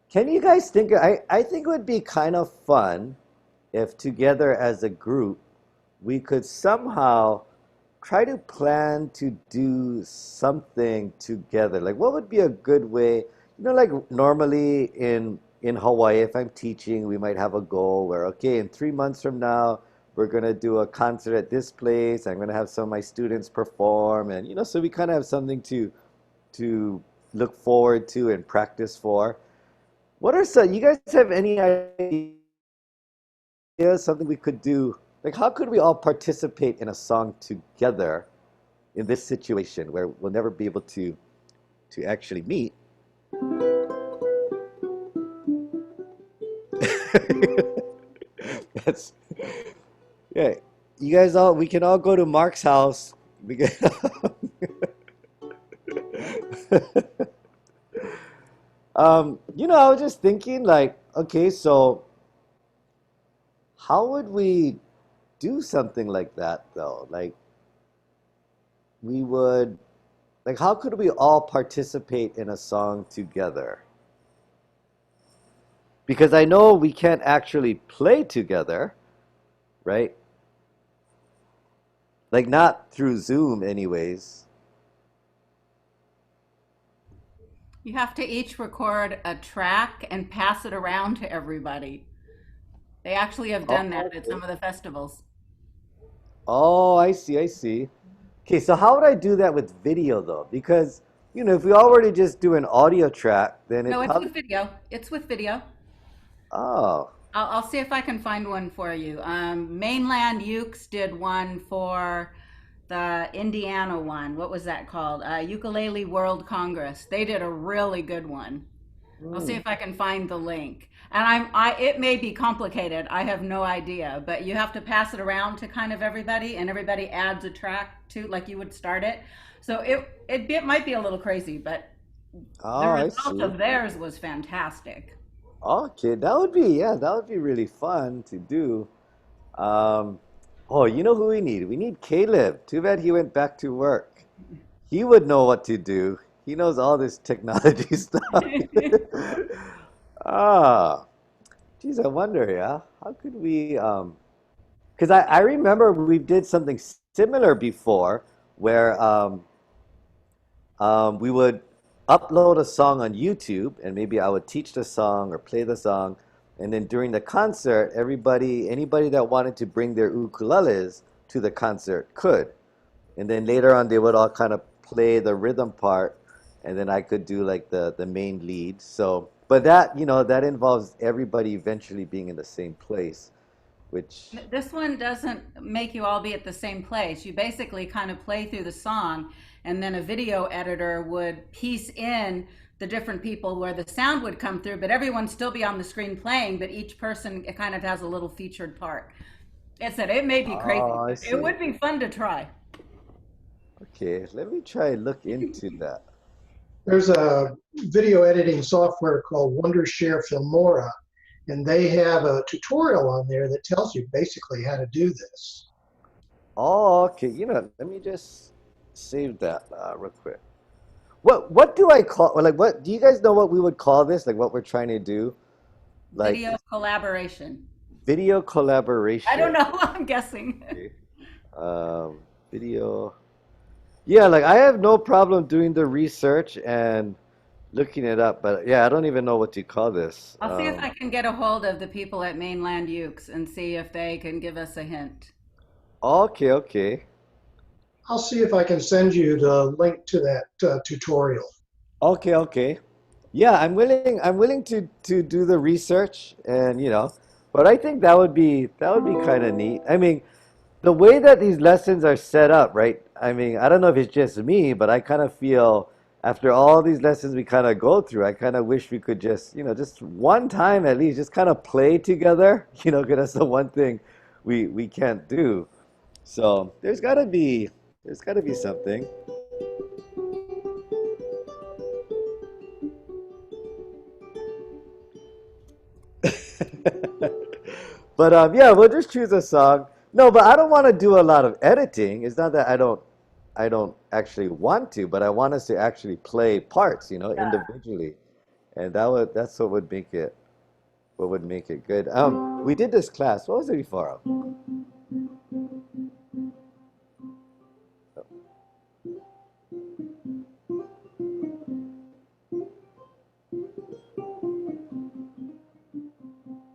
can you guys think, I think it would be kind of fun if together as a group, we could somehow try to plan to do something together. Like what would be a good way, like normally in Hawaii, if I'm teaching, we might have a goal where, okay, in 3 months from now, we're gonna do a concert at this place. I'm gonna have some of my students perform, and so we kind of have something to look forward to and practice for. What are some, you guys have any ideas, something we could do? Like, how could we all participate in a song together in this situation where we'll never be able to actually meet? That's yeah. You guys we can all go to Mark's house. We can, I was just thinking, like, okay, so how would we do something like that though? Like, we would, like, how could we all participate in a song together? because I know we can't actually play together, right? Like not through Zoom anyways. You have to each record a track and pass it around to everybody. They actually have done Oh, that at okay. some of the festivals. Oh, I see, I see. Okay, so how would I do that with video though? Because, if we already just do an audio track, then No, it it's probably, with video. It's with video. oh, I'll see if I can find one for you. Mainland Ukes did one for the Indiana one. What was that called? Ukulele World Congress. They did a really good one. I'll see hmm. if I can find the link. And it may be complicated. I have no idea, but you have to pass it around to kind of everybody, and everybody adds a track to, like you would start it. So it might be a little crazy, but the Oh, I result see. of theirs was fantastic. Okay, that would be really fun to do. Um, oh, you know who we need? We need Caleb. Too bad he went back to work. He would know what to do. He knows all this technology stuff. Ah, geez, I wonder, yeah, how could we, because I remember we did something similar before where we would upload a song on YouTube, and maybe I would teach the song or play the song, and then during the concert, anybody that wanted to bring their ukuleles to the concert could. And then later on, they would all kind of play the rhythm part, and then I could do like the main lead. So, but that involves everybody eventually being in the same place, which, This one doesn't make you all be at the same place. You basically kind of play through the song, and then a video editor would piece in the different people where the sound would come through, but everyone still be on the screen playing, but each person it kind of has a little featured part. It may be crazy, oh, I but it see. would be fun to try. Okay, let me try and look into that. There's a video editing software called Wondershare Filmora, and they have a tutorial on there that tells you basically how to do this. Oh, okay. Let me just save that real quick. What do I call, or like, what do you guys know what we would call this? Like what we're trying to do? Like Video collaboration. video I don't collaboration. know. I'm guessing. Okay. Um, video. Yeah, like I have no problem doing the research and looking it up, but yeah, I don't even know what to call this. I'll see if I can get a hold of the people at Mainland Ukes and see if they can give us a hint. Okay, okay. I'll see if I can send you the link to that tutorial. Okay, okay. Yeah, I'm willing to do the research and but I think that would be kind of neat. I mean, the way that these lessons are set up, right? I mean, I don't know if it's just me, but I kind of feel after all these lessons we kind of go through, I kind of wish we could just one time at least, just kind of play together, because that's the one thing we can't do. So there's gotta be something. But yeah, we'll just choose a song. No, but I don't want to do a lot of editing. It's not that I don't actually want to, but I want us to actually play parts, individually. And that's what would make it good. We did this class. What was it before?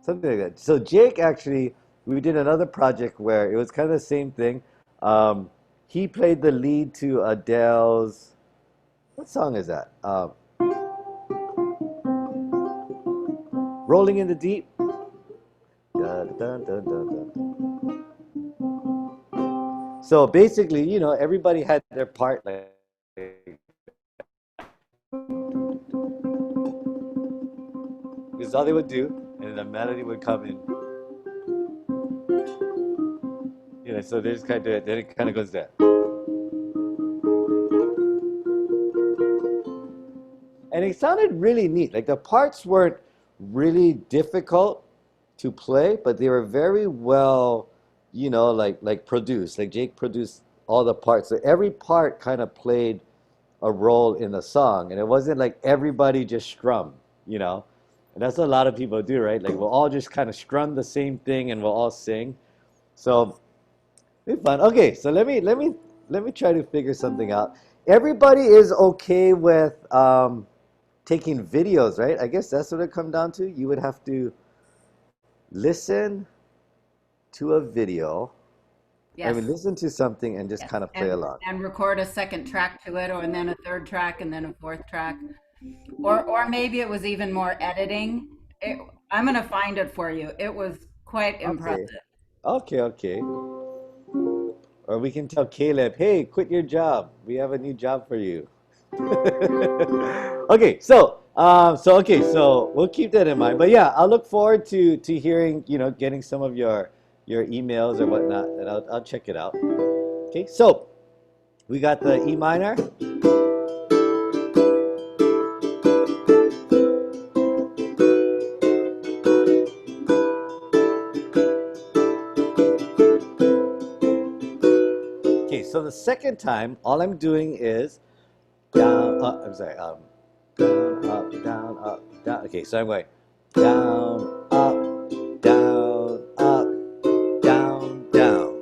Something like that. So Jake actually, we did another project where it was kind of the same thing. Um, he played the lead to Adele's, what song is that? Rolling in the Deep. Dun, dun, dun, dun, dun. So basically, everybody had their part. Like, this is all they would do, and then the melody would come in. So they just kind of do it. Then it kind of goes there. And it sounded really neat. Like the parts weren't really difficult to play, but they were very well, like produced. Like Jake produced all the parts. So every part kind of played a role in the song. And it wasn't like everybody just strummed, you know. And that's what a lot of people do, right? Like we'll all just kind of strum the same thing and we'll all sing. So it'll be fun. Okay, so let me try to figure something out. Everybody is okay with taking videos, right? I guess that's what it comes down to. You would have to listen to a video. I Yes. mean, listen to something and just Yes. kind of play along. And record a second track to it, or and then a third track, and then a fourth track. Or maybe it was even more editing. I'm gonna find it for you. It was quite Okay. impressive. Okay, okay. Or we can tell Caleb, hey, quit your job. We have a new job for you. Okay, so we'll keep that in mind. But yeah, I'll look forward to hearing, getting some of your emails or whatnot, and I'll check it out. Okay, so we got the E minor. Okay, so the second time, all I'm doing is down, up, I'm sorry, down, up, down, up, down. Okay, so I'm going down, up, down, up, down, down.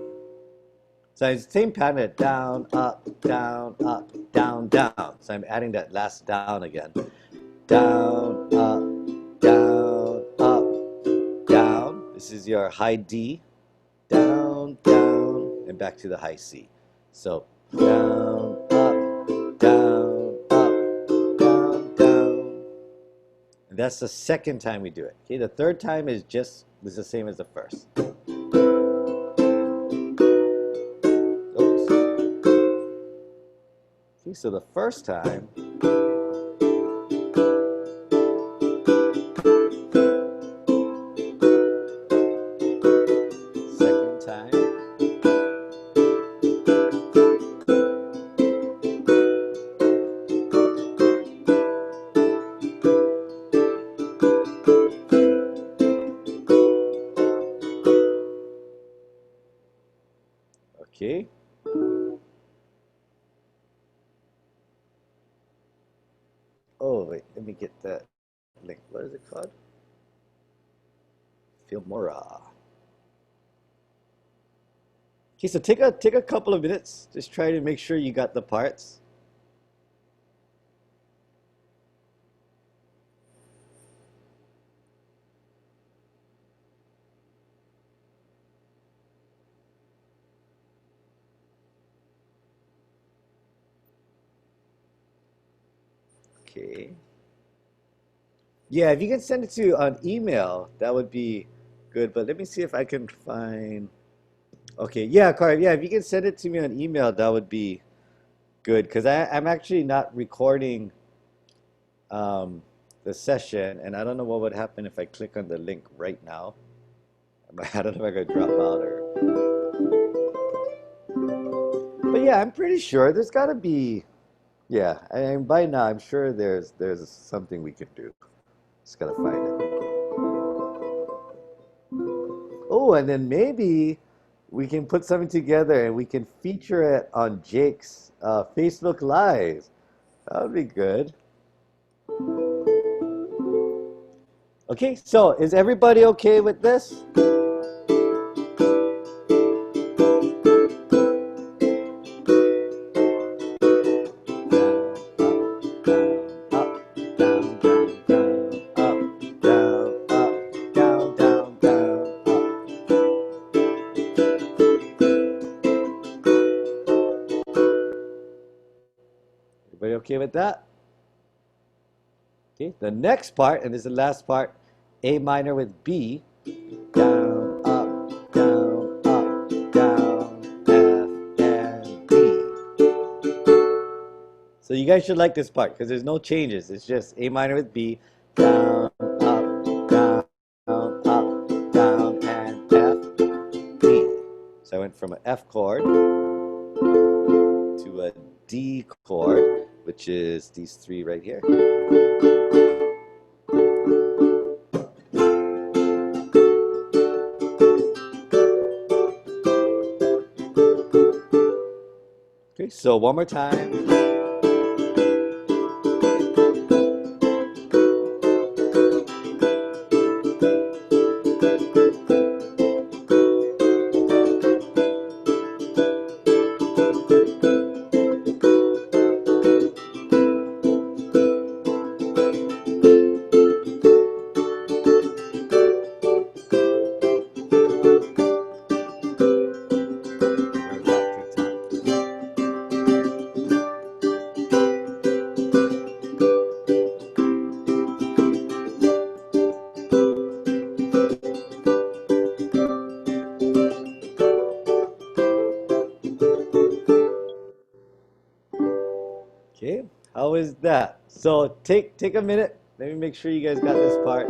So it's the same pattern, down, up, down, up, down, down. So I'm adding that last down again. Down, up, down, up, down. This is your high D. Down, down, and back to the high C. So down, up, down, up, down, down. And that's the second time we do it. Okay, the third time is the same as the first. Oops. Okay, so the first time. Second time. Okay. Oh, wait, let me get that link. What is it called? Filmora. Okay, so take a couple of minutes. Just try to make sure you got the parts. Okay. Yeah, if you can send it to an email, that would be good. But let me see if I can find. Okay, yeah, Carl. Yeah, if you can send it to me on email, that would be good. Because I'm actually not recording the session, and I don't know what would happen if I click on the link right now. I don't know if I could drop out or. But yeah, I'm pretty sure there's got to be. Yeah, and by now I'm sure there's something we could do. Just gotta find it. Oh, and then maybe we can put something together and we can feature it on Jake's Facebook Live. That would be good. Okay, so is everybody okay with this? Everybody okay with that? Okay, the next part, and this is the last part, A minor with B, down, up, down, F, and D. So you guys should like this part because there's no changes. It's just A minor with B, down, up, down, and F, D. So I went from an F chord to a D chord, which is these three right here. Okay, so one more time. is that. So take a minute. Let me make sure you guys got this part.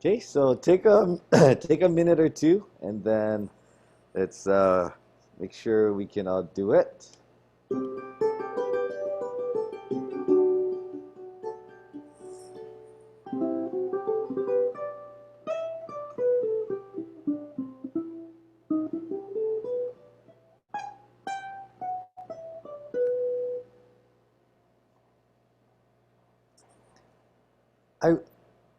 Okay, so take a take a minute or two, and then let's make sure we can all do it. I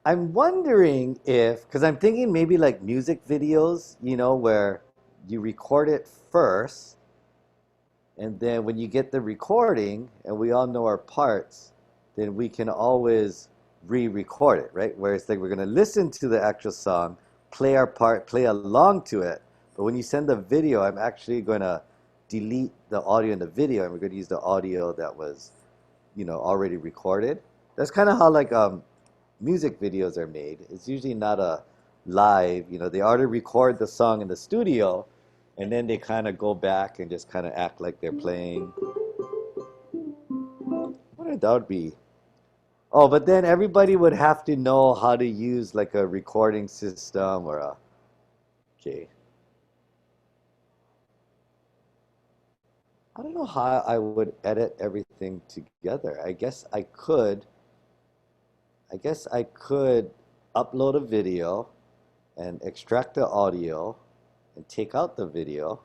I'm wondering if, because I'm thinking maybe like music videos, where you record it first, and then when you get the recording, and we all know our parts, then we can always re-record it, right? Where it's like we're gonna listen to the actual song, play our part, play along to it. But when you send the video, I'm actually gonna delete the audio in the video, and we're gonna use the audio that was, already recorded. That's kind of how like music videos are made. It's usually not a live, they already record the song in the studio, and then they kind of go back and just kind of act like they're playing. What would that would be? Oh, but then everybody would have to know how to use like a recording system or a, okay. I don't know how I would edit everything together. I guess I could upload a video and extract the audio and take out the video.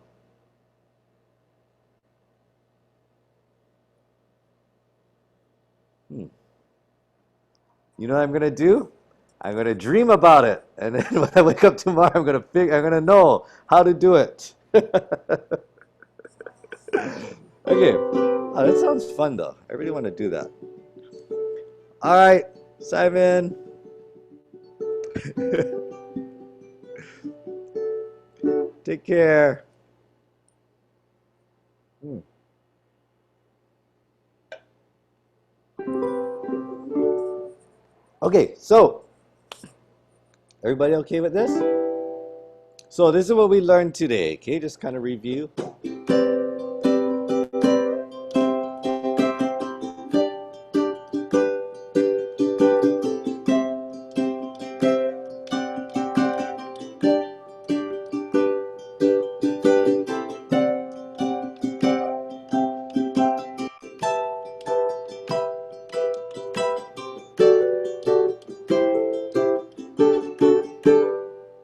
You know what I'm gonna do? I'm gonna dream about it, and then when I wake up tomorrow, I'm gonna know how to do it. Okay. Oh, that sounds fun though. I really want to do that. All right, Simon. Take care. Hmm. Okay, so everybody okay with this? So this is what we learned today. Okay, just kind of review.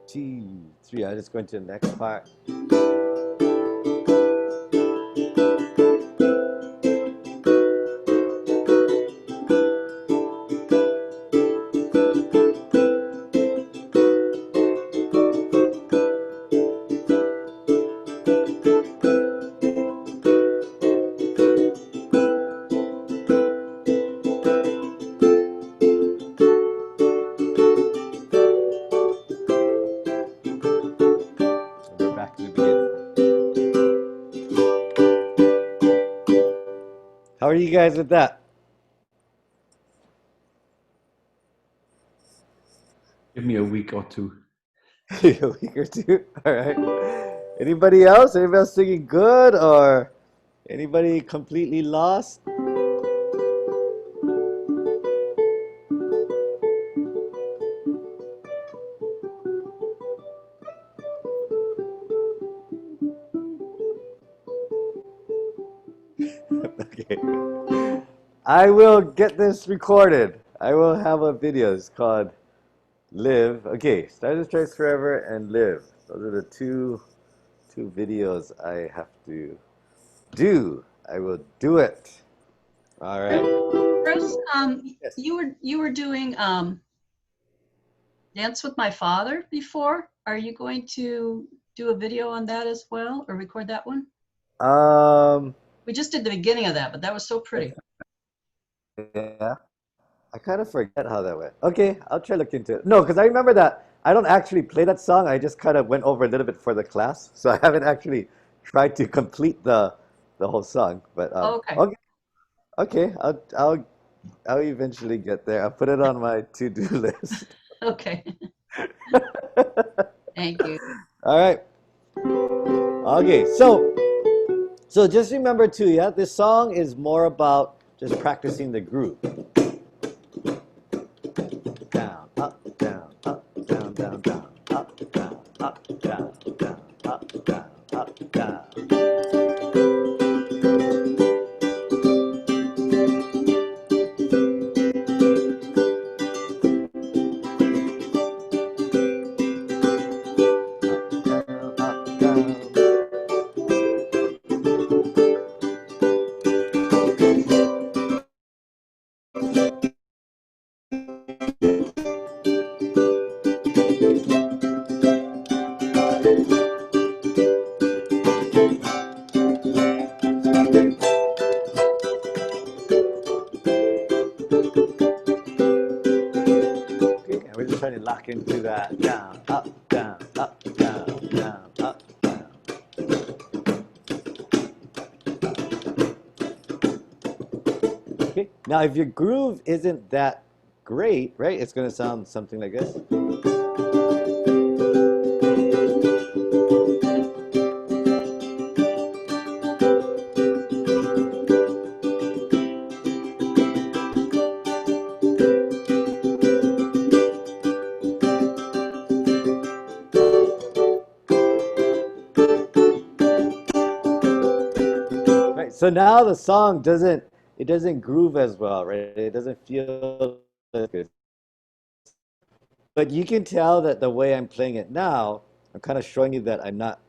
Two, three. I'm just going to the next part. We're back to the beginning. How are you guys with that? Give me a week or two. A week or two. All right. Anybody else? Anybody else singing good, or anybody completely lost? Okay. I will get this recorded. I will have a video. It's called Live. Okay, Start This Tracks Forever and Live. Those are the two videos I have to do. I will do it. All right. Chris, Yes. you were doing Dance with My Father before. Are you going to do a video on that as well, or record that one? We just did the beginning of that, but that was so pretty. Yeah. I kind of forget how that went. Okay, I'll try to look into it. No, because I remember that I don't actually play that song. I just kind of went over a little bit for the class, so I haven't actually tried to complete the whole song. But Okay. okay, okay, I'll eventually get there. I'll put it on my to-do list. Okay. Thank you. All right. Okay, so just remember too, yeah, this song is more about just practicing the groove. Down, up, down, down, down, down, up, down, up, down, down, up, down, up, down. Down, up, down. Okay, and we're just trying to lock into that down, up, down, up, down, down, up, down. Okay, now if your groove isn't that great, right, it's going to sound something like this. Right, so now the song doesn't groove as well, right? It doesn't feel as good. But you can tell that the way I'm playing it now, I'm kind of showing you that I'm not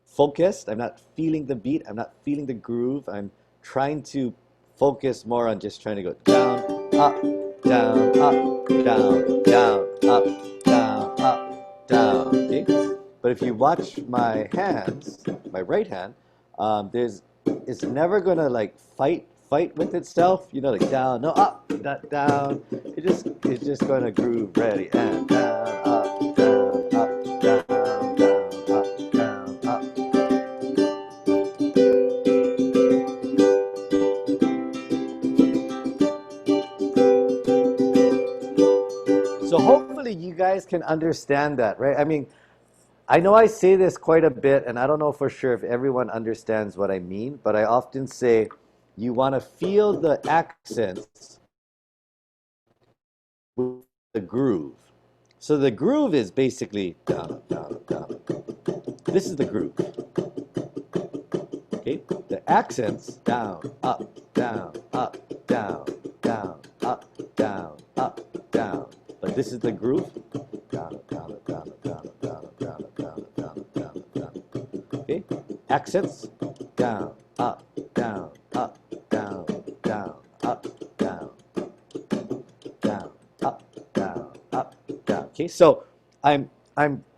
focused. I'm not feeling the beat. I'm not feeling the groove. I'm trying to focus more on just trying to go down, up, down, up, down, down, up, down, up, down. Okay? But if you watch my hands, my right hand, it's never gonna like fight with itself. You know, like down, no up, not down. It's just gonna groove ready and down, up, down, up, down, down, up, down, up. So hopefully you guys can understand that, right? I mean, I know I say this quite a bit, and I don't know for sure if everyone understands what I mean, but I often say you want to feel the accents with the groove. So the groove is basically down, up, down, up, down. Up. This is the groove. Okay? The accents down, up, down, up, down, down, up, down, up, down. But this is the groove. Down, up, down, up, down, up, down, up, down, up, down, up, down, up, down, up, down, up, down. Okay? Accents down, up, down, up, down, down, up, down, down, up, down, up, down. Okay? So I'm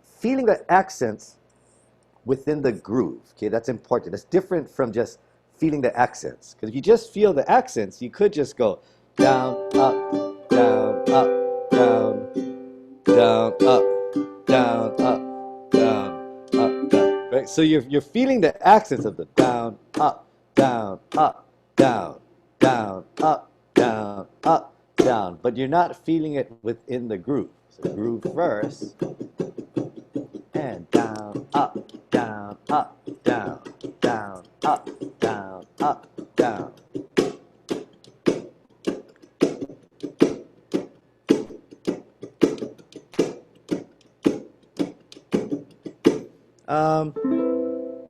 feeling the accents within the groove. Okay, that's important. That's different from just feeling the accents. Because if you just feel the accents, you could just go down, up, down, up, down, down, up, down, up, down, up, down. Right? So you're feeling the accents of the down, up, down, up, down, down, up, down, up, down. But you're not feeling it within the groove. So groove first, and down, up, down, up, down, down, up, down, up, down.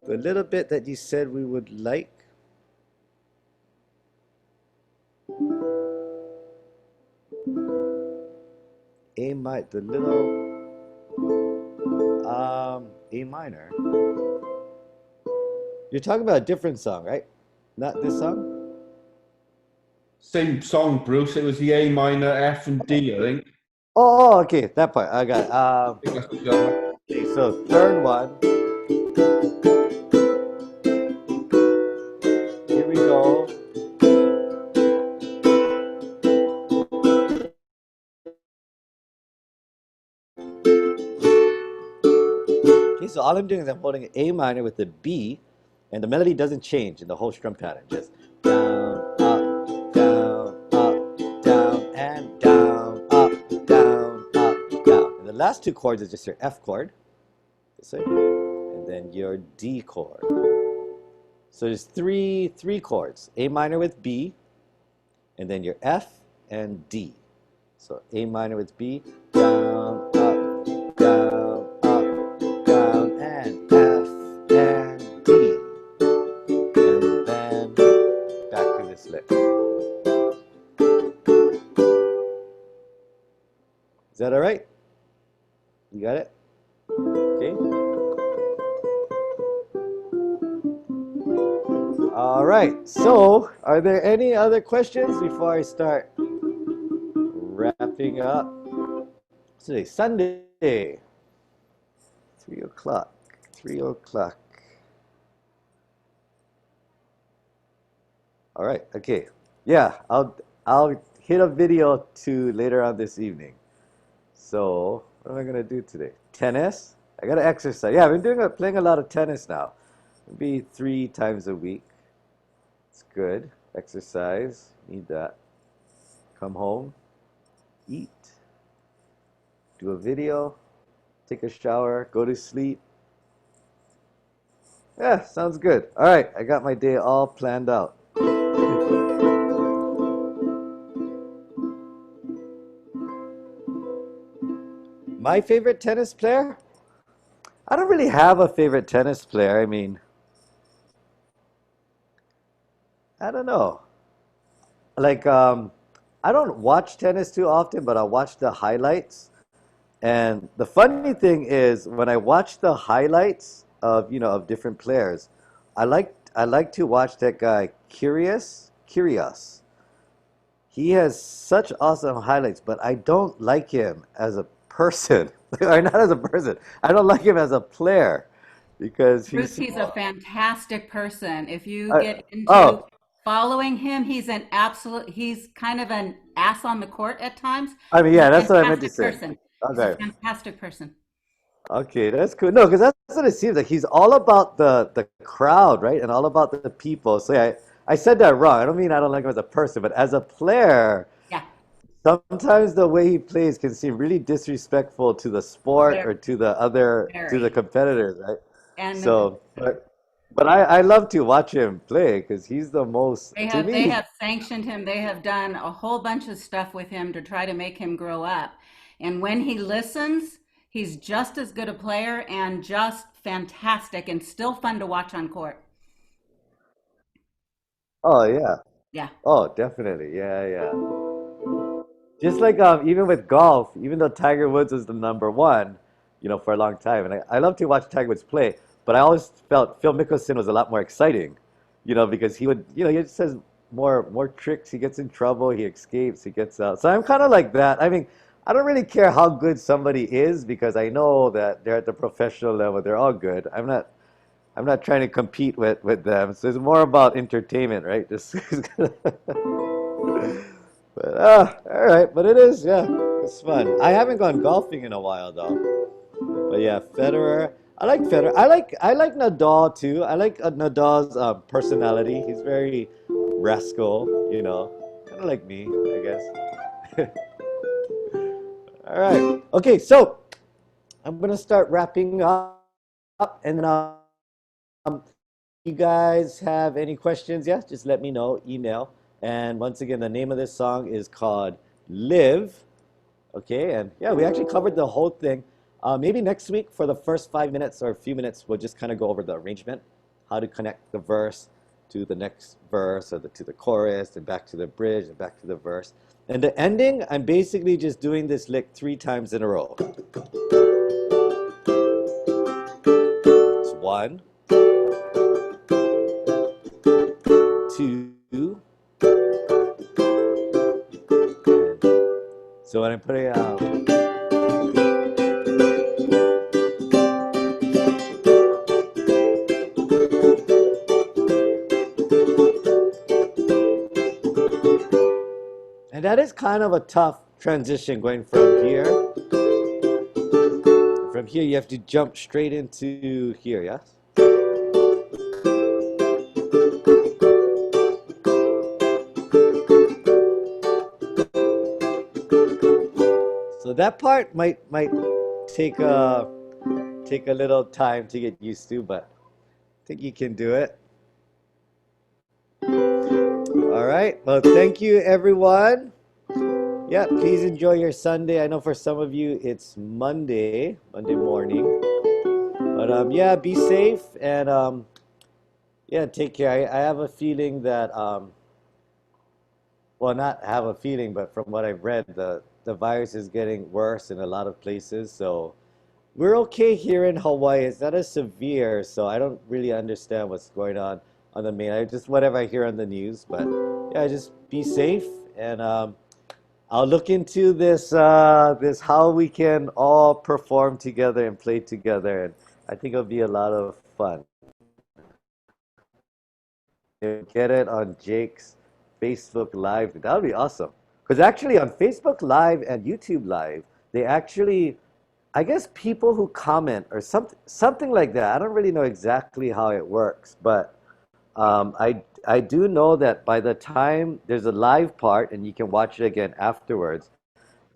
The little bit that you said we would like. The little A minor. You're talking about a different song, right? Not this song? Same song, Bruce. It was the A minor, F, and D, I think. Oh, okay, that part. I got it. I think that's what you got. Okay, so third one. Here we go. Okay, so all I'm doing is I'm holding an A minor with a B, and the melody doesn't change in the whole strum pattern. Just down, and down, up, down, up, down. And the last two chords is just your F chord, and then your D chord. So there's three chords: A minor with B, and then your F and D. So A minor with B, down, up, down, and F and D. And then back to this lick. Is that all right? You got it? Okay. All right. So, are there any other questions before I start wrapping up? Today's Sunday, 3 o'clock. 3 o'clock. All right. Okay. Yeah, I'll hit a video too later on this evening. So, what am I gonna do today? Tennis. I gotta exercise. Yeah, I've been playing a lot of tennis now. Maybe 3 times a week. It's good. Exercise. Need that. Come home. Eat. Do a video. Take a shower. Go to sleep. Yeah, sounds good. All right, I got my day all planned out. My favorite tennis player? I don't really have a favorite tennis player. I mean, I don't know. Like, I don't watch tennis too often, but I watch the highlights. And the funny thing is, when I watch the highlights of, of different players, I like to watch that guy, Kyrgios. He has such awesome highlights, but I don't like him as a person. Or not as a person. I don't like him as a player because Bruce, he's a fantastic person. If you get into oh, following him, he's kind of an ass on the court at times. I mean, He's yeah, a that's what I meant to fantastic say. person. He's a Okay. fantastic person. Okay, that's cool. No, because that's what it seems like. He's all about the crowd, right? And all about the people. So yeah, I said that wrong. I don't mean I don't like him as a person, but as a player, Yeah, sometimes the way he plays can seem really disrespectful to the sport very, or to the very. competitors, right? And So, but I love to watch him play because he's the most, they to have they me, have sanctioned him. They have done a whole bunch of stuff with him to try to make him grow up. And when he listens, he's just as good a player and just fantastic and still fun to watch on court. oh yeah. Yeah. Oh, definitely. Yeah, yeah. Just like even with golf, even though Tiger Woods was the number one, for a long time, and I love to watch Tiger Woods play, but I always felt Phil Mickelson was a lot more exciting, because he would, he just has more tricks. He gets in trouble, he escapes, he gets out. So I'm kind of like that. I mean, I don't really care how good somebody is because I know that they're at the professional level. They're all good. I'm not trying to compete with them. So it's more about entertainment, right? Just but all right. But it is, yeah, it's fun. I haven't gone golfing in a while though. But yeah, Federer. I like Federer. I like Nadal too. I like Nadal's personality. He's very rascal, kind of like me, I guess. All right. Okay, so I'm gonna start wrapping up, and then you guys have any questions? Yeah, just let me know. Email. And once again, the name of this song is called "Live." Okay, and yeah, we actually covered the whole thing. Maybe next week for the first 5 minutes or a few minutes, we'll just kind of go over the arrangement, how to connect the verse to the next verse or to the chorus and back to the bridge and back to the verse. And the ending, I'm basically just doing this lick 3 times in a row. It's 1, 2. So when I'm putting out, and that is kind of a tough transition going from from here, you have to jump straight into here, yes? So that part might take take a little time to get used to, but I think you can do it. All right. Well, thank you, everyone. Yeah, please enjoy your Sunday. I know for some of you it's Monday morning. But yeah, be safe and yeah, take care. I have a feeling that well, not have a feeling, but from what I've read, the virus is getting worse in a lot of places. So we're okay here in Hawaii. It's not as severe, so I don't really understand what's going on the mainland. Just whatever I hear on the news. But yeah, just be safe, and I'll look into this this how we can all perform together and play together, and I think it'll be a lot of fun. Get it on Jake's Facebook Live. That would be awesome. Because actually on Facebook Live and YouTube Live, they actually, I guess people who comment or something like that. I don't really know exactly how it works, but I do know that by the time there's a live part and you can watch it again afterwards,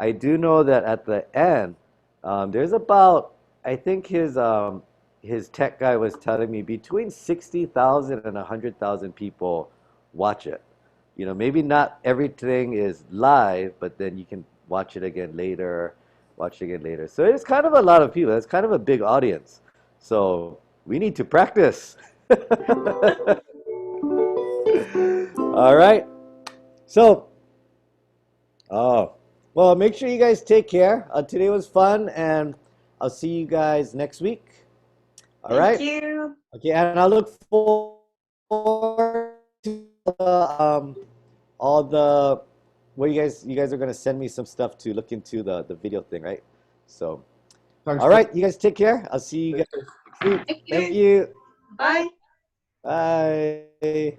I do know that at the end, there's about, I think his tech guy was telling me between 60,000 and 100,000 people watch it. You know, maybe not everything is live, but then you can watch it again later, watch it again later. So it's kind of a lot of people. It's kind of a big audience. So we need to practice. All right. So, oh, well, make sure you guys take care. Today was fun, and I'll see you guys next week. All right. Thank you. Okay, and I look forward to all the where you guys are gonna send me some stuff to look into the video thing, right? So, Thanks, all right, you guys take care. I'll see you guys next week. Thank you. Thank you. Bye. Bye.